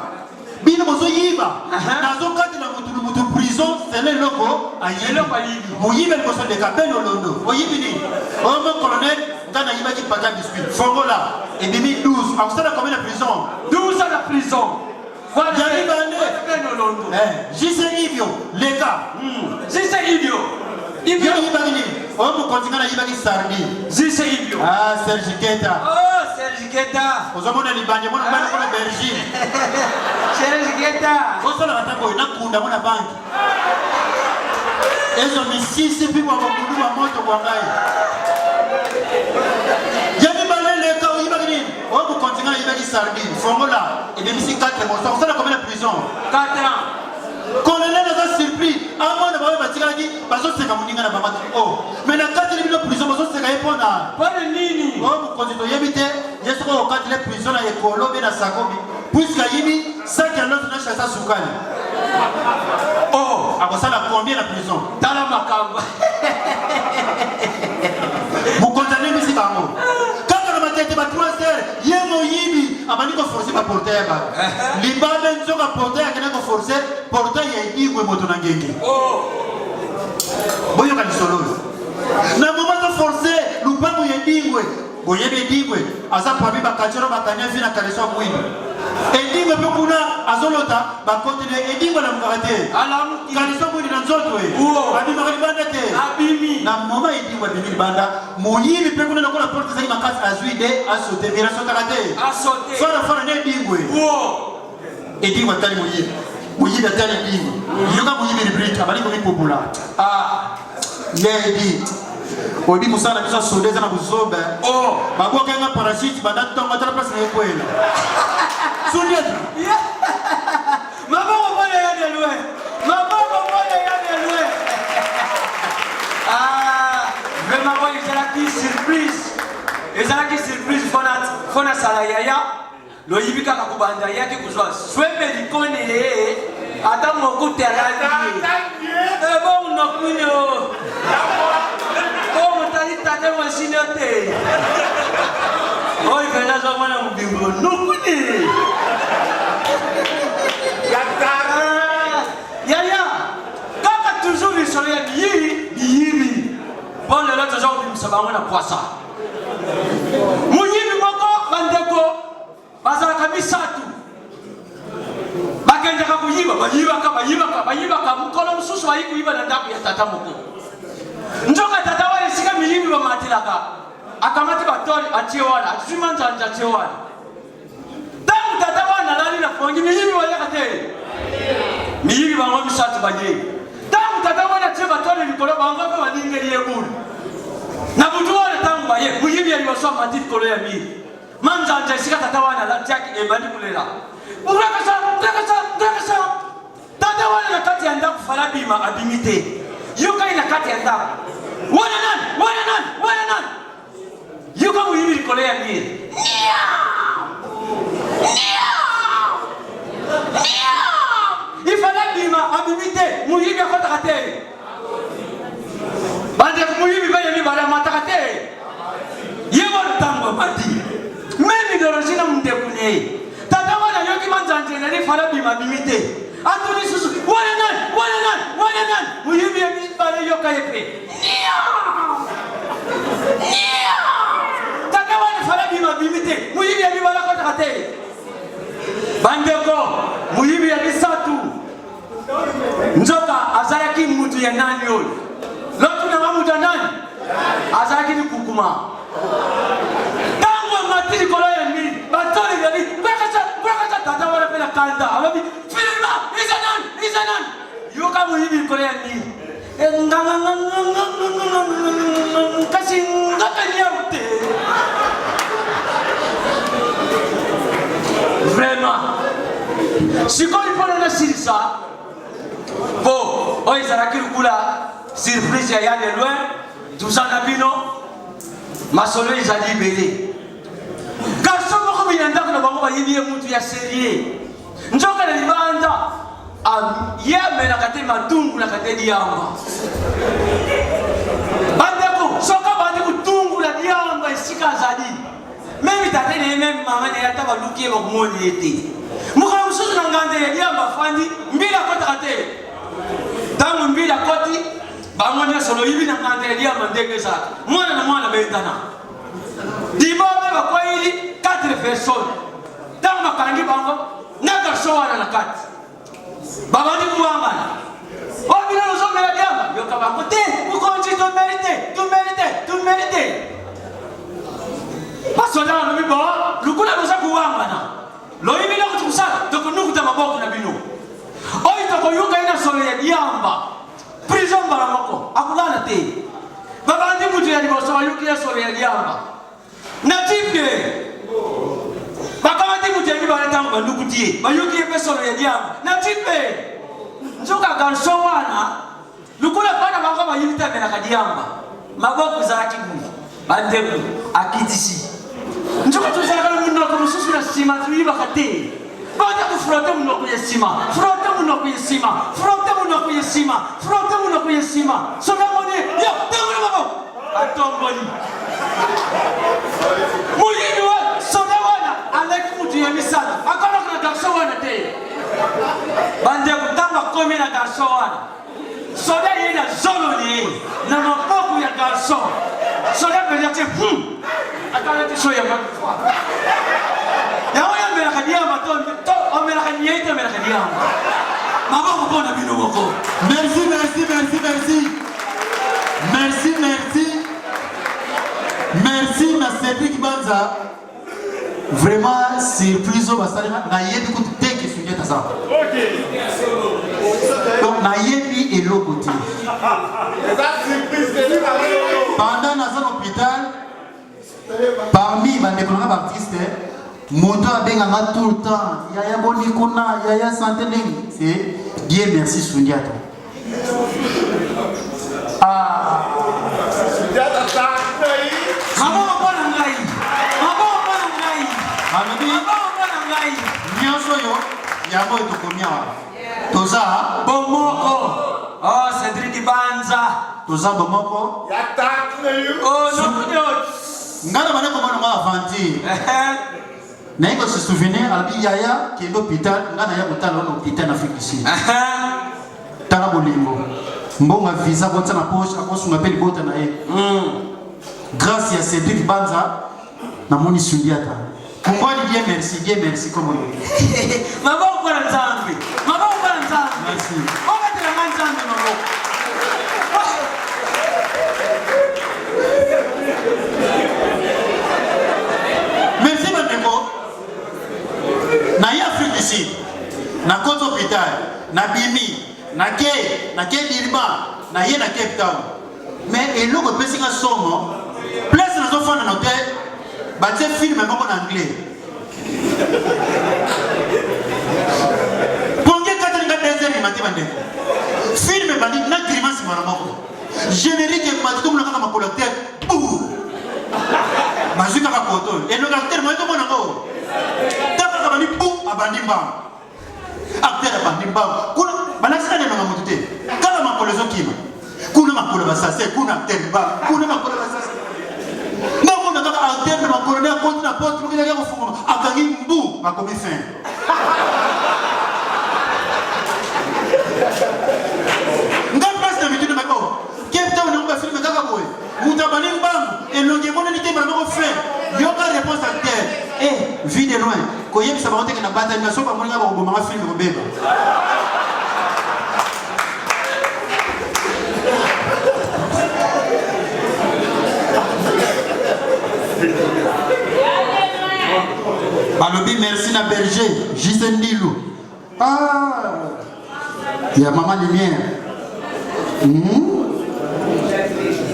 Bino bazo yiba. Nazo kati na mutu prison c'est le logo ayelo bayibi. Muyibe le bosso de Kabelo Londo. Oyibi ni. Homme colonel ngana yiba ki paka biscuit. Fongola et 2012 en stade combien de prison? 12 ans de prison. Voilà Londo. JC Ibio les gars. JC Ibio. Ibio yiba ni. Homme continue yiba ki Sardi. JC Ibio. Ah Serge Keta. Oh Serge Keta. Ozomona libanje mona bana ko Belgique. Serge Keta. Oso la batako na kunda mona banki. Ezo misisi pipo wa kundu wa moto kwa ngai. Yami balele ka uyiba ni. Obu continue yiba ki sardine. Fongola et même si 4 mois. Ça na combien de prison? 4 ans. Colonel a surpris. Amona ba batika ki bazo seka muninga na mama. Oh, mais na 4 libino prison bazo seka epona. Pona nini? Obu continue yebite. Yeso ko 4 prison na ekolo be na sakobi. Puisque yibi 5 ans na chasa sukali. Oh, akosala combien la prison? Dans la macamba. Vous condamnez misi bango. Quand on a été 3 heures, yemo yibi abani ko forcer ba porter ba. Libale nzoka porter akena ko forcer porter ya igwe moto na ngenge. Oh. Boyo ka solo. Na moment de forcer lupango ya igwe. Boyebe igwe asa pabi ba kachero ba tanya fina kaleso mwini. Edingo pe kuna azolota ba kontine edingo la mkarate. Alamu kaliso mwini na nzoto e. Abi makali banda te. Abimi. Na moma edingo bimi banda moyini pe kuna na porte za makasi azuide asote mira sotakate. Asote. Fara ne edingo e. Edingo tali moyini. Moyini tali edingo. Yoka moyini ni brick abali ko ni popular. Yedi. Obi musana bisa sodeza na buzoba. Baboka nga parachute banda tonga tala place na kwela. Sundeta. Mama mwana ya delwe. Vraiment moi ezalaki surprise fona sala yaya loyibi kaka kubanda yaki kuzwa swebe likonele ata mokute alaki bon nokune o bon tali tate machine te oyi fela zo mwana mubingo nokune yaya kaka toujours lisolo ya biyibi bon lelo toza kobimisa bango na poisa moyibi moko bandeko bazalaka misatu bayibaka mukolo mususu bayikuiba na ndaku ya tata moko njoka tata wale sika milimi bamatilaka akamati batori atie wana atuzima njanja atie wana tangu tata wana nani na fongi milimi wale kate milimi bango misatu baje tangu tata wana atie batori likolo bango pe baningeli yebulu na butu wale tangu baye milimi aliwaswa mati likolo ya mili manjanja sika tata wana la tiaki ebandi kulela Urakasa. Tata wale na kati ya ndaku fala bima abimite. Yuka ina kati ya ndaku. Wana nani? Yuka muhibi likolea mire. Ifala bima abimite. Muhibi ya kota kate. Bande muhibi baya ni bala mata kate. Yewa lutango mati. Memi dorojina mndekune. Tata wana yoki manjanje na ni fala bima bimite. Atuni susu. Wana nani? Muhibi ya bale yoka yepe. Tata wana fala bima bimite. Muhibi ya bala kota kate. Bandeko. Muhibi ya bisatu. Njoka azayaki mutu ya nani yoli. Lotu na mamutu ya nani? Azayaki ni kukuma. Tango matiri kolo ya mili. Batoli gali. Kwekasa tata wana pela kanda. Alabi. Filima. Izanan. Yuka muhibi kolo ya mili. Kasi ngakani ya ute. Vraiment. Sikoli pona na sirisa. Bo, oizaraki lukula surprise ya yale loin. Tuzana bino. Masolo izali bele. Garçon moko binandako na bango bayibi mutu ya serie. Njoka na libanda. Yeme na kate matungu na kate diamba. Bandeko, soka bandeko tungu na diamba isika zadi. Memi tate ne memi mama ne yata baluki ba kumoni ete. Mukala mususu na ngande ya diamba fandi mbila kota kate. Tangu mbila koti bangonya solo yibi na ngande ya diamba ndenge sa. Mwana na mwana betana. Dibabe ba kwa ili 4 personnes. Tangu makangi bango na garçon wana na kati. Baba ni kuangana. Obina no somela diamba. Yoka ba kote, ukonji tu mérite. Pasoda no bibo, lukula no sa kuangana. Lo yibi na kutusala, tokunukuta maboko na bino. Oi to koyuka ina solo ya diamba. Prison baramako, akugana te. Baba ndi mutu ya diboso yuki ya solo ya diamba. Na tipe. Bakamati mutemi baleta bandukutie bayuki epe solo ya diamba na tipe njoka garçon wana lukula pana bango bayita mena kadiamba maboko zaki bu bandeku akitisi njoka tuzaka munno ko mususu na sima tuiba kate bata ku frotte munno ku yesima sona mone yo tangu mabo atomboni muliwa sona avec mutu ya misatu akona kuna garçon wana te bande kutanga komi na garçon wana soda yena zolo ni na maboko ya garçon soda peut-être akana ti soya kwa ya waya mera kadia maton to o mera kanyete mera kadia maboko bona bino boko merci na Cédric Banza. Vraiment, surprise au bassin. Naïebi côté dès que sujet à ça. Donc naïebi et l'autre côté. Pendant dans un hôpital, parmi les artistes, moto a bien tout le temps. Yaya Bonikuna, Yaya Santening, c'est Dieu merci Sundiata. Yamo etokomia toza bomoko oh Cédric Banza toza bomoko ya takne oh no ngana bana ko bana avanti na iko se souvenir albi yaya qui est l'hôpital ngana ya kutala na hôpital Afrique du Sud tala bolingo mbonga visa bota na poche akosunga pe libota na ye grâce à Cédric Banza na moni Sundiata. Pourquoi Dieu merci comme on dit. Maman, on va Merci. On va te la manger dans nos Merci Bandeko. Na Afrique du Sud, na Côte Hôpital, na Bimi, na Dirba, na Cape Town. Mais il y a un petit somme. Place dans enfants dans l'hôtel, bâtir film même en anglais. Pour que 4 matin film bandi na grimace maramako. Générique matin comme le cas ma collecteur. Bazuka ka koto. Et le acteur moi to mona ko. Taka bandi pou abandi mba. Acteur abandi mba. Kuna banasika ne nga mutute. Kala makolezo kima. Kuna makolo basase, kuna acteur mba. Kuna makolo basase. Ndako na kaka acteur na makolo na kote na pote ko kila ko funga. Akangi mbu makomi fin. Ngam passe de vitune mako. Cape Town na ba film kaka boy. Moutabani mbang et l'ongémon n'était pas encore fait. Yoga réponse à terre. Eh, vie de loin. Koyem ça va rentrer dans la bataille de la sopa pour avoir un film au bébé. Balobi merci na berger, Gisendilou. Ah, il y a maman lumière.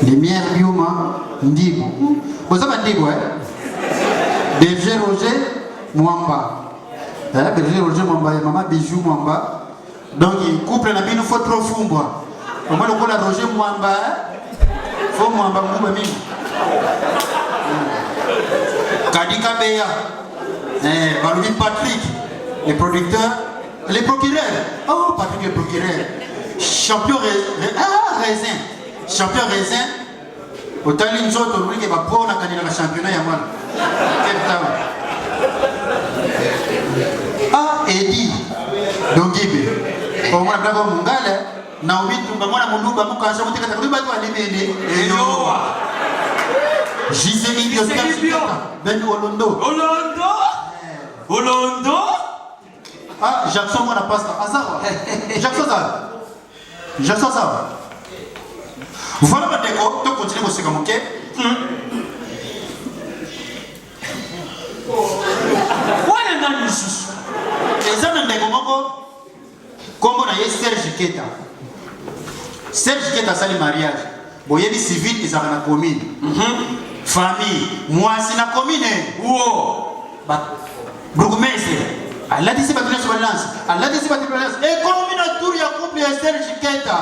Lumière Bioma, Ndigo. Vous savez Ndigo, hein? Berger Roger Mwamba. Berger Roger Mwamba et maman Bijou Mwamba. Donc, il couple n'a pas une fois trop fumba. Au moins, le coup, la Roger Mwamba, faut Mwamba Mwamba Mimi. Kadika Beya. Balobi Patrick, les producteurs, les procureurs. Oh, Patrick, le procureur. Champion Raisin. Champion Raisin. Autant les autres, on dit qu'il va prendre la championnat. Ah, Eddie. Donc, on va avoir mon gars là. Naomi, tu vas voir mon loup, mon cancer, mon téléphone, tu vas aller m'aider. Et yo. Gisèle, Ben Olondo. Olondo. Ah, Jackson, moi la pasta. Azar. Jackson, ça. Jackson, ça. Voilà ma déco, tu continues aussi comme ok. Voilà dans le sous. Et ça, ma déco, comme on a eu Serge Keta. Serge Keta, ça le mariage. Bon, il y a des civils, ils ont la commune. Famille. Moi, c'est la commune. Wow. Bourgmestre. Elle a dit c'est pas de balance. Elle a dit c'est pas de balance. Et comme on a tout, il y a couple Serge Keta.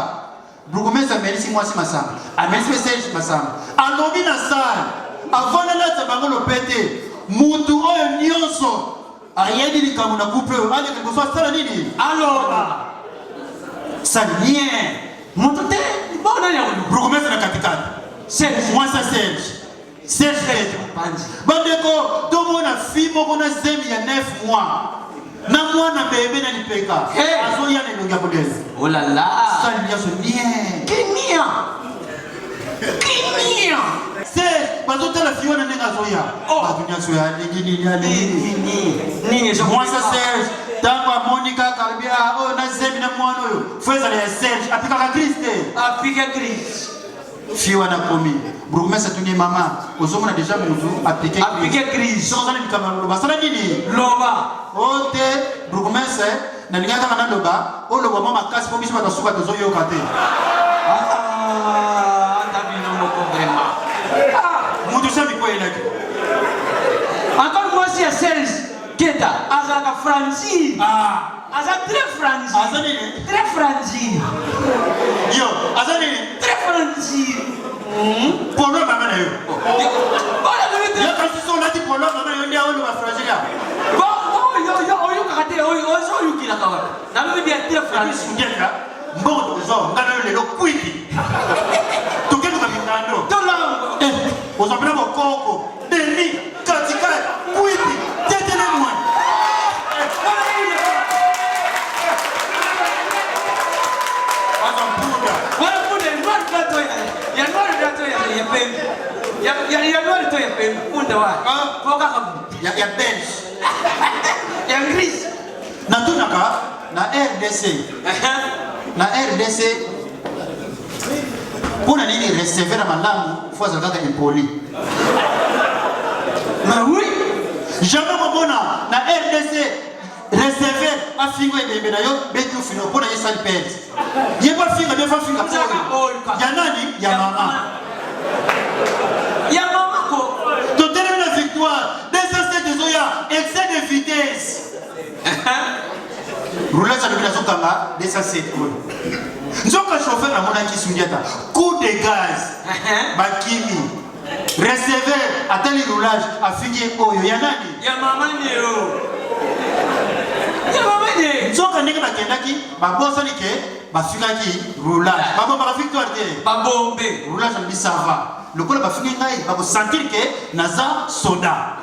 Bourgmestre a merci moi c'est ma sœur. A merci Serge ma sœur. Alors bien la salle. Avant de la tabac le pété. Mutu oyo nyonso. Rien dit comme on a couple. Allez que soit ça la nini. Alors ça rien. Mutu te bon na ya. Bourgmestre la capitale. Serge moi ça Serge. Serge Keta. Bandeko tout le monde a fille mon a zemi il y a 9 mois. Na mwana bébé na lipeka. Azo ya ne longa bodez. Oh là là. Ça lui a ce bien. Kenya. Kenya. C'est parce que la fille on a nenga zoya. Oh. Badunya soya nini. Moi ça Serge. Tamba Monica Carbia. Oh na zemi na mwana yo. Fais les Serge. Apika ka Christ. Apika Christ. Fille on a commis. Bourgmestre tuni maman. Ozomona déjà mutu apika Christ. Sans aller du Cameroun. Basala nini? Loba. Ote Bourgmestre na lingaka kana loba. O loba mama kasi po biso batasuka tozo yoka te. Ah, tabino moko vraiment. Ah, mutu sabi ko elaki. Encore moi si Serge Keta, azaka Franci. Ah, azaka très Franci. Azani très Franci. Yo, azani très Franci. Polo mama na yo. Voilà le vite. Yo quand ils sont là dit polo mama yo ndia o lo Franci là. Bon, oyo kakate oyo ozo yukila kawa. Na mimi bien très Franci. Ngeka. Mbogo zo ngana yo lelo kwiki. Tokendo kabindando. Tolango. Ozapela bokoko. Deni katika kwiki. Tetele moi. Wala punde noir plateau ya noir plateau ya pembe. Ya noir to ya pembe. Punde wa. Foka kabu. Ya bench. Ya gris. Natunaka na RDC na RDC pour nini recevoir na malamu faut azalaka impoli mais oui jamais komona na RDC recevoir afingo ebembe na yo betu fino pour na yesali pete yeba finga befa finga pour ya nani ya mama ko to terminer la victoire des Zoya excès de vitesse roulage à l'obligation kanga 207 nzoka chauffeur na mona kisundiata coup de gaz bakimi receveur atali roulage afiki oyo ya nani ya mama nero ya mama ne nzoka ndenge bakendaki babosani ke bafikaki roulage babomba la victoire te babombe roulage à l'obligation lokola bafiki ngai bakosentir ke naza soda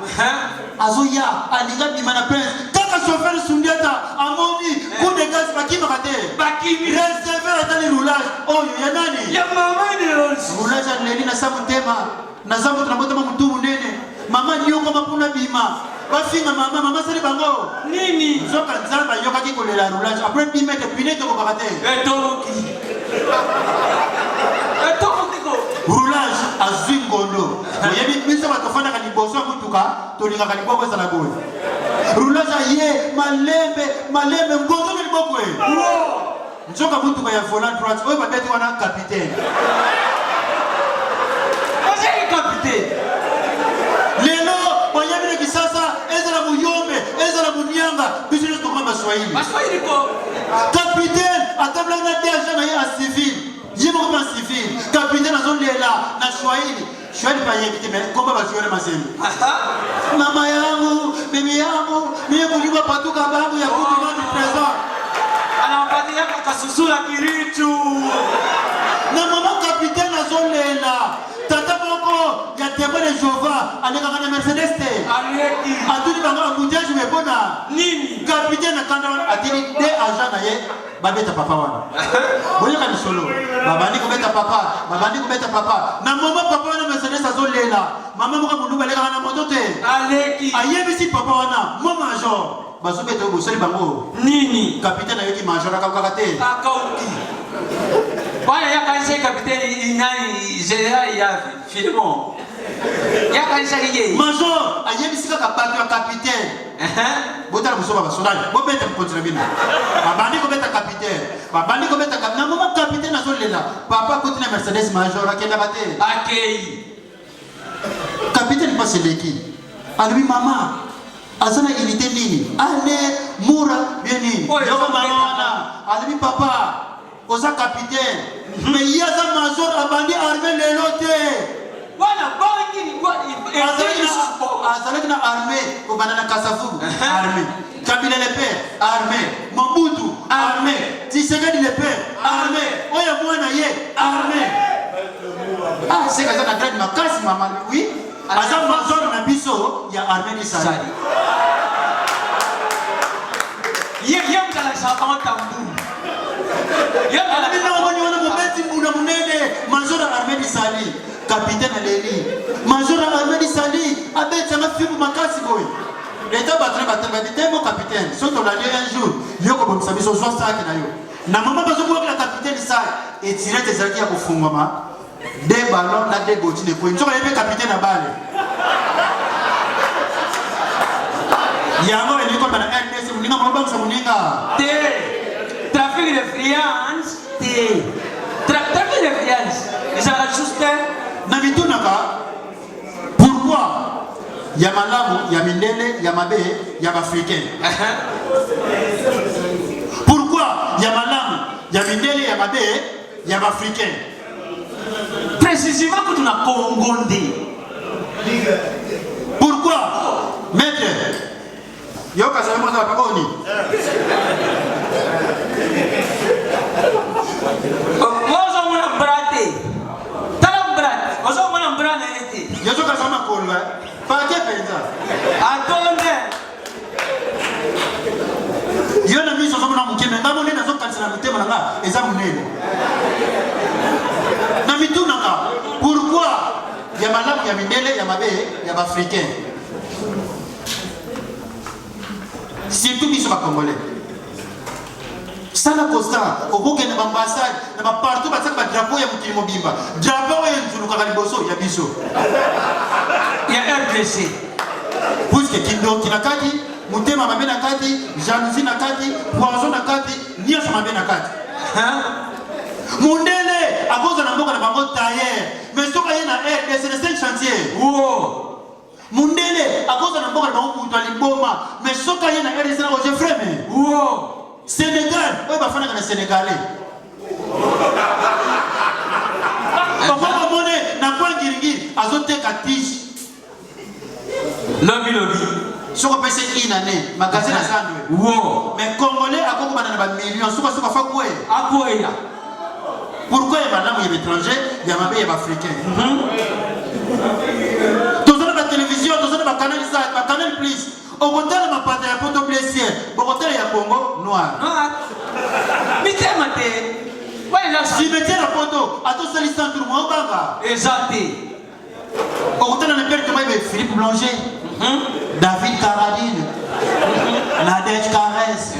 azoya alinga bima na prince kaka chauffeur sundiata amoni coup de gaz bakimaka te bakimi receveur atali roulage oyo ya nani ya mama ne roulage aleli na sa motema na za moto na motema mutu munene mama nyongo mapuna bima bafinga mama sali bango nini nzoka nzambe ayokaki kolela roulage après 10 mètres pine tokobaka te roulage azwi ngondo oyebi biso batofandaka liboso ya mutuka tolingaka liboko ezala boye roulage aye malembe ngondo na liboko e nzoka mutuka ya volant droite oyo babeti wana capitaine lelo oyebi na kisasa ezala muyombe ezala munyanga biso nyonso tokoma baswahili capitaine atablaki na DG na ye a civil ye moko ma civil capitaine azolela na swahili payebi te mais komba basiole masembe mama yangu bibi yangu miye kuliwa patuka bangu ya kutu mami trésor anampatia kasusula kiritu na mama capitaine azolela tata moko ya témoin de Jova alekaka na Mercedes te atuni bango embouteillage mepona nini capitaine akanda wana atini de agent na ye babeta papa wana boyoka lisolo babandi kobeta papa na mama papa wana Mercedes azolela mama moko mundu balekaka na moto te ayebisi papa wana mo major bazobeta bosoli bango nini capitaine ayoki major akakaka te bwana yakanisa kapiteni inani general yavi Filimon yakanisa liye major ayebisi kaka bato ya capitaine botala musoba basonali bobeta mkonzila bino babandi kobeta capitaine na mama capitaine azolela papa koti na Mercedes major akendaka te akei capitaine paseleki alobi mama aza na unité nini ale mura bieni yoko mama wana alobi papa oza capitaine mais yaza major abandi armée lelo te wana bongi azalaki na armée kobanda na Kasavubu armée Kabila le père armée Mobutu armée Tshisekedi le père armée oya mwana ye armée c'est kaza na grade makasi mama oui aza major na biso ya armée ni sali ye mtala sabon tambu major armée Sali capitaine Leli major armée Sali abetanga fibu makasi boy l'état battre mon capitaine soto la un jour yoko bomisa biso zwa sac na yo na mama bazokuwa la capitaine sac et tirer des alliés à kufungama des ballons na des gotines ko nzoka yebe capitaine na balle yango eliko bana RDC muninga mabanga sa muninga te trafic de friands te trafic de friands ils ont ajusté na bitunaka pourquoi ya malamu ya mindele ya mabe ya africain pourquoi ya malamu ya mindele ya mabe ya africain précisément que tu n'as congondé pourquoi maître yoka sa mo sa pa oni ozo mona brate tala brate ozo mona brane eti yozo ka sama kolwa pa ke penza atonde yona miso zo mona mukeme ngamo nena zo katsina mutema nga eza munene na mitunaka pourquoi ya malamu ya mindele ya mabe ya africain surtout biso ba congolais sana constant okokende na ambassade na partout batsaka drapeau ya mokili mobimba drapeau oyo ezulukaka liboso ya biso ya RDC puisque kindoki na kati motema mabe na kati jalousie na kati poison na kati nyonso mabe na kati mundele akoza na mboka na bango tailleur mais soka ye na RDC le 5 chantier mundele akoza na mboka na bango kutu liboma mais soka ye na RDC na Roger Freme Sénégal oyo bafanaka na sénégalais bakoko mone na kwa ngiringiri azoteka tige lobi soko pese inane magasin na sandwe mais congolais akoko bana na ba millions soko fa kwe akoya pourquoi ya balamu ya étranger ya mabe ya africain tozana ba télévision tozana ba canal ça ba canal plus au côté ma pata ya poto blessier au côté ya Congo noir mitema te wala cimetière ya poto ato sali centre mo banga exacté au côté na père Thomas Philippe Blanger David Caradine Nadège Caresse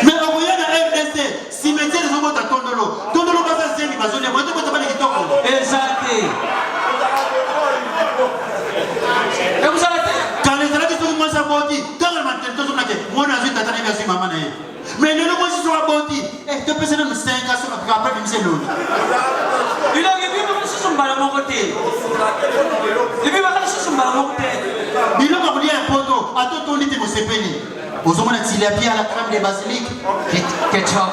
mais au moyen de RDC cimetière de Zomota Tondolo va faire zemi bazone moi to pas les kitoko exacté et vous savez quand les gens qui sont moi ça boti dans le matin tout ça moi na zita tana bien sur maman nae mais le moi si soit boti tu peux se donner 5 ans après même c'est l'autre il a vu même si son ballon mon côté il veut pas si son ballon mon côté il a pas dit un poto à tout ton lit mo sepeli ozomona tilapia à la crème de basilic ketchup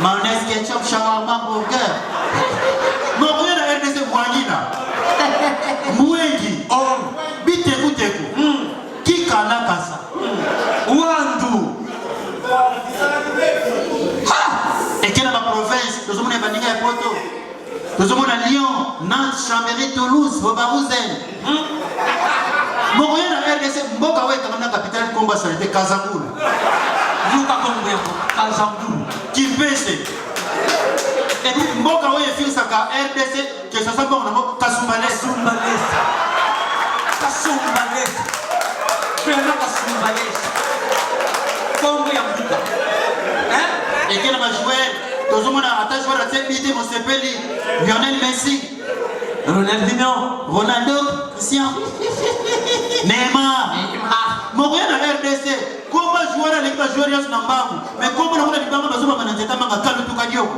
mayonnaise ketchup shawarma burger non rien à RDC Wangina mwengi biteku kikana kasa wandu ekena ba province tozomona bandinga ya poto tozomona Lyon Nantes Chambéry Toulouse Bobarouzen mokoye na RDC mboka we kama na capitale Komba Salite Kazangulu luka Kombo Kazangulu Kimpese et puis mboka we finisaka RDC que ça soit bon na Kasumbalesa Kombo ya mbuka et quel va jouer tozomona ata joueur atie bité mosepeli Lionel Messi Ronaldo Cristiano Neymar mokoya na RDC komba joueur aleki ba joueur yasu na mbangu mais kombo na kuna libanga bazoma bana nzeta manga kalu tukadioko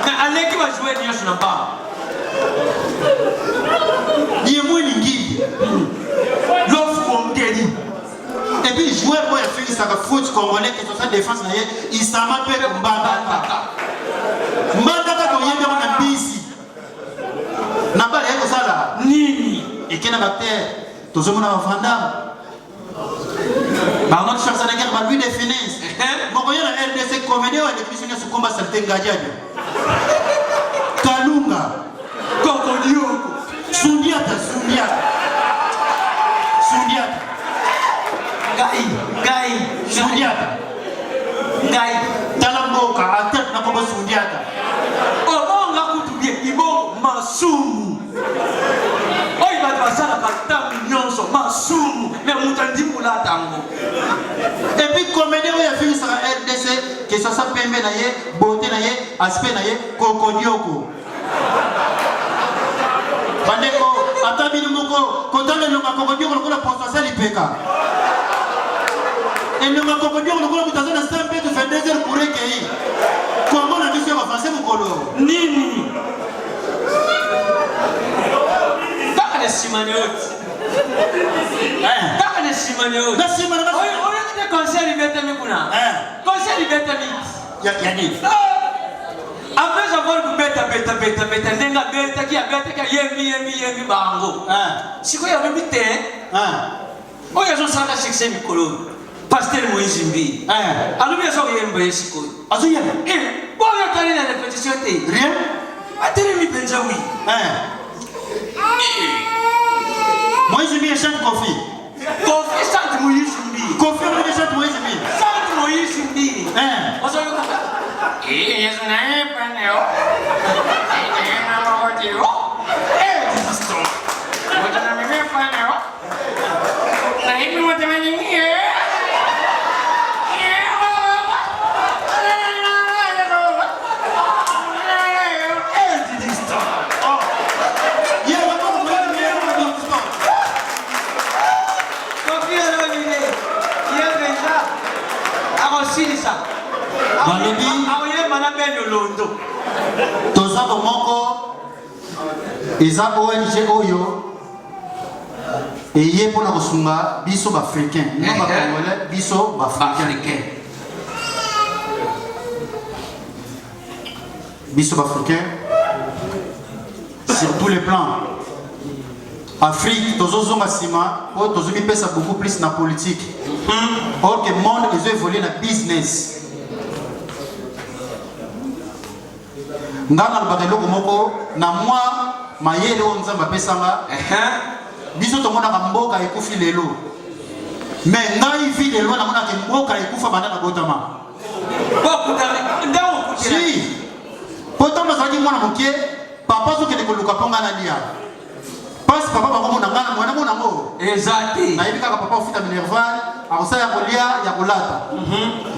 na aleki ba joueur yasu na mbangu ni mwini ngili l'offre congélie et puis joueur boy a fait ça foot congolais que ça défense na ye il s'ama pe mbandaka to yembe na bisi na bale yako sala nini ekena bakter tozomona bafanda Barnard Schwarzenegger va lui de finesse mokoya na RDC comédie wa l'émission sur combat Salite Ngadiadio Kalunga Kokodioko Sundiata Gai Sundiata Talamboka attaque na komba Sundiata obonga kutubie ibo masumu oyi bato basalaka ntango nyonso masumu me moto andimbola tango et puis comédie oyo afinisaka RDC ke sasa pembe na ye beauté na ye aspect na ye kokodioko bandeko ata bino moko kotala elonga kokodioko lokola poso asali peka elonga kokodioko lokola moto aza na stampe tu fait 2 heures pour ekei kongo na biso ya bafrançais mokolo nini kaka na simane oti kaka na simane oti oyokite conseil libetami kuna conseil libetami ya nini après avoir kubeta ndenga betaki yembi bango sikoyo abebi te oyo azosalaka succès mikolo Pasteur Moïse Mbi alobi azoyemba ye sikoyo azoyemba boyo tali na répétition te rien atelemi mpenza wi Moïse Mbi chante Kofi chante Moïse Mbi Kofi chante Moïse Mbi chante Moïse Mbi ozoyoka Yesu naye paneo mama wotio kristo wota na mimi paneo na hivi wote wenyewe akosilisa balobi aoyemba na benyo londo toza bomoko eza ONG oyo eye mpona kosunga biso baafricain no bacongolais biso baafricain biso baafricain sur tous les plans. Afrique, tozozonga sima, po tozomipesa beaucoup plus na politique. Or que monde ezo évoluer na business. Ngana lobaka eloko moko na mwa mayele oyo nzambe apesanga biso tomonaka mboka ekufi lelo mais ngai vi lelo namonaka mboka ekufa banda na botama si potama azalaki mwana mokie papa azokende koluka mpo ngai nalia pasi papa bakomona ngai na mwana mona ngo ezati nayebi kaka papa ofita minerval akosala ya kolia ya kolata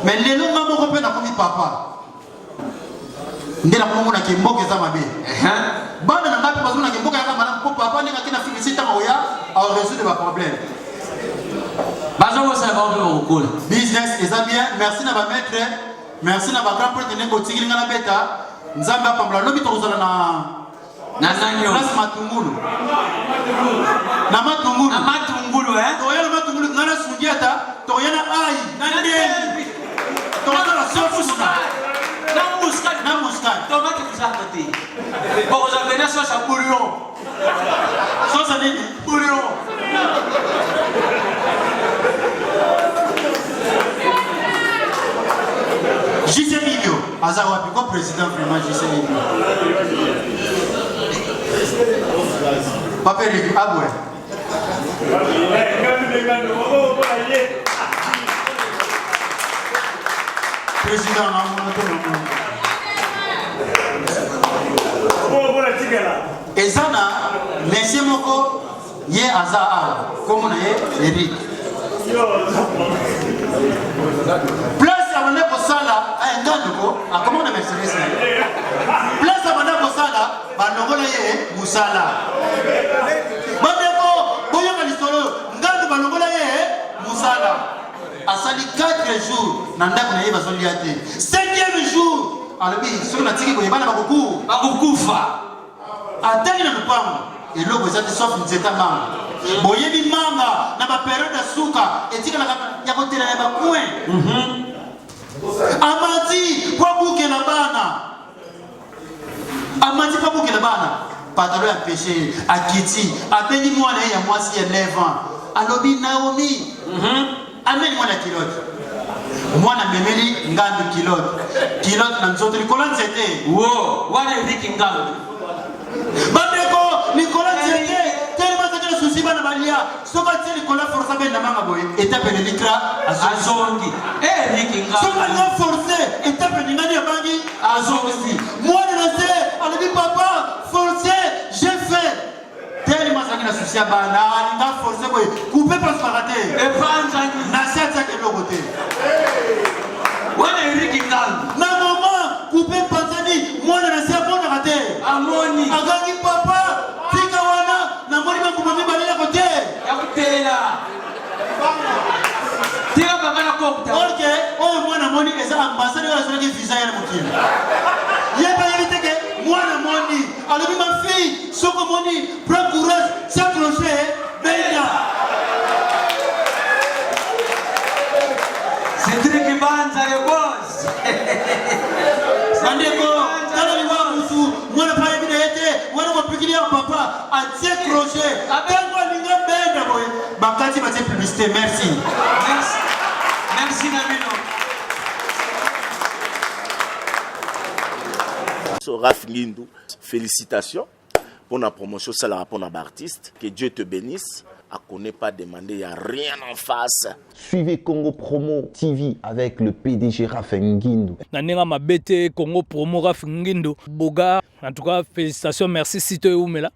mais lelo ngai moko mpe nakomi papa nde nakomonaki mboka eza mabe bana na ngai mpe bazomonaki mboka yaka malamu mpo papa ndenge akenda fikisi ntango oya aorésoudre baproblème bazokosala bao mpe bakokola business eza bien merci na bamaître merci na bagrand prêtre ndenge otikili ngai na beta nzambe apambola lobi tokozala na place matungulu na matungulu tokoya na matungulu ngai na sungi ata tokoya na ai na ndendi tokozala sofusuka na muscade tomate kusaka te bokozavena sosa bouillon sosa nini bouillon JC Milio aza wapi ko président vraiment JC Milio Papa Eric Abwe président na ezana monsieur moko ye aza awa komo na ye Eric place abanda kosala ayengandoko akomona Mercedes na ye place abanda kosala balongola ye musala bandeko boyoka lisolo ngando balongola ye musala asali 4 jours na ndako na ye bazolia te 5e jour alobi soki natiki boye bana bakokufa atangi na lupango eloko eza te sauf nzeta manga boyebi manga na baperiode ya suka etikalaka ya kotela ya bacoin amati po abukela bana patalo ya péché akiti abengi mwana ye ya mwasi ya 9 ans alobi Naomi ameni mwana kilote mwana memeli ngandu kilote na nzoto likolo nzete wana Eric ngandu bandeko likolo nzete telema zakela susi bana balia soka tie likolo force benda manga boye etape de likra azongi Eric ngandu soka nga force etape de ngani ya bangi azongi mwana na se alobi papa force j'ai fait telema zakela susi bana nga force boye couper prosperité nasi atiaki eloko te wana Eric ngandu na mama couper panzani mwana na se amonaka te amoni akangi papa tika wana na moni bakuma mibale ya kote ya kutela tika papa na kokta ok oyo mwana moni eza ambasade oyo azalaki visa ya na mokili yeba yebi teke mwana moni alobi ma fille soko moni prends courage s'accrocher benda Cédric Banza le boss bandeko tala liwa musu mwana pale bina yete mwana mopikili ya papa atie crochet tango alinga benda boye bakati batie publicité merci Nabino Raph Ngindou, félicitations pour la promotion, c'est la rapport d'artiste. Que Dieu te bénisse. À connaît pas demander, il n'y a rien en face. Suivez Congo Promo TV avec le PDG Raph Ngindou. Nanenga mabete Congo Promo Raph Ngindou. Boga, en tout cas, félicitations, merci Sito Oumela.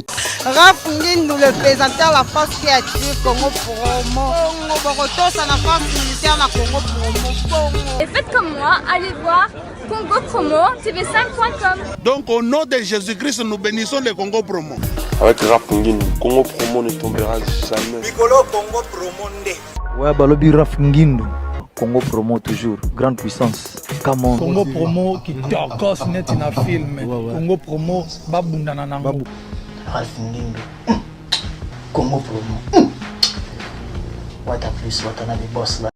Raph Ngindou, le présentateur de la force créative Congo Promo. Congo Boroto, c'est la force militaire de Congo Promo. Et faites comme moi, allez voir Congo Promo, tv5.com. Donc au nom de Jésus-Christ, nous bénissons le Congo Promo. Avec Raph Ngindou, Congo Promo ne tombera jamais. Piccolo Congo Promo nde. Ouais, balobi Raph Ngindou. Congo Promo toujours, grande puissance. Come on. Congo Promo qui torcos net na film. Congo Promo babundana nango. Rafingindo. Congo Promo. What a plus, what another boss là.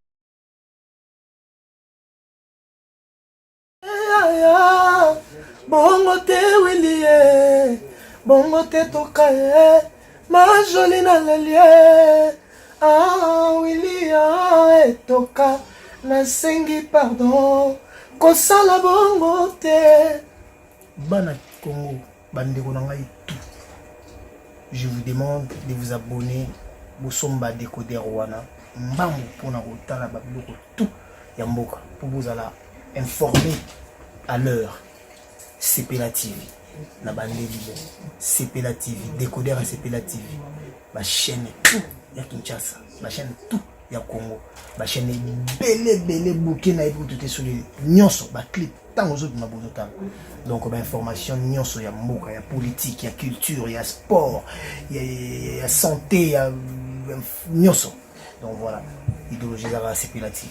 Bongo te Willie, bongo te tokaye, ma jolie na lelie. Ah Willie etoka, na sengi pardon, kosala bongo te. Bana Congo, bandeko na ngai tout. Je vous demande de vous abonner. Bosomba décodeur wana mbambo pour na kotala babiloko tout ya mboka pour vous alla informer à l'heure. Sepela TV na bandeli Sepela TV décodeur à Sepela TV ma chaîne tout ya Kinshasa ma chaîne tout ya Congo ma chaîne belé bouquet na pour tout sur les nyonso ba clip tant aux autres ma bonota donc ba information nyonso ya mboka ya politique ya culture ya sport ya santé ya nyonso donc voilà idéologie za Sepela TV.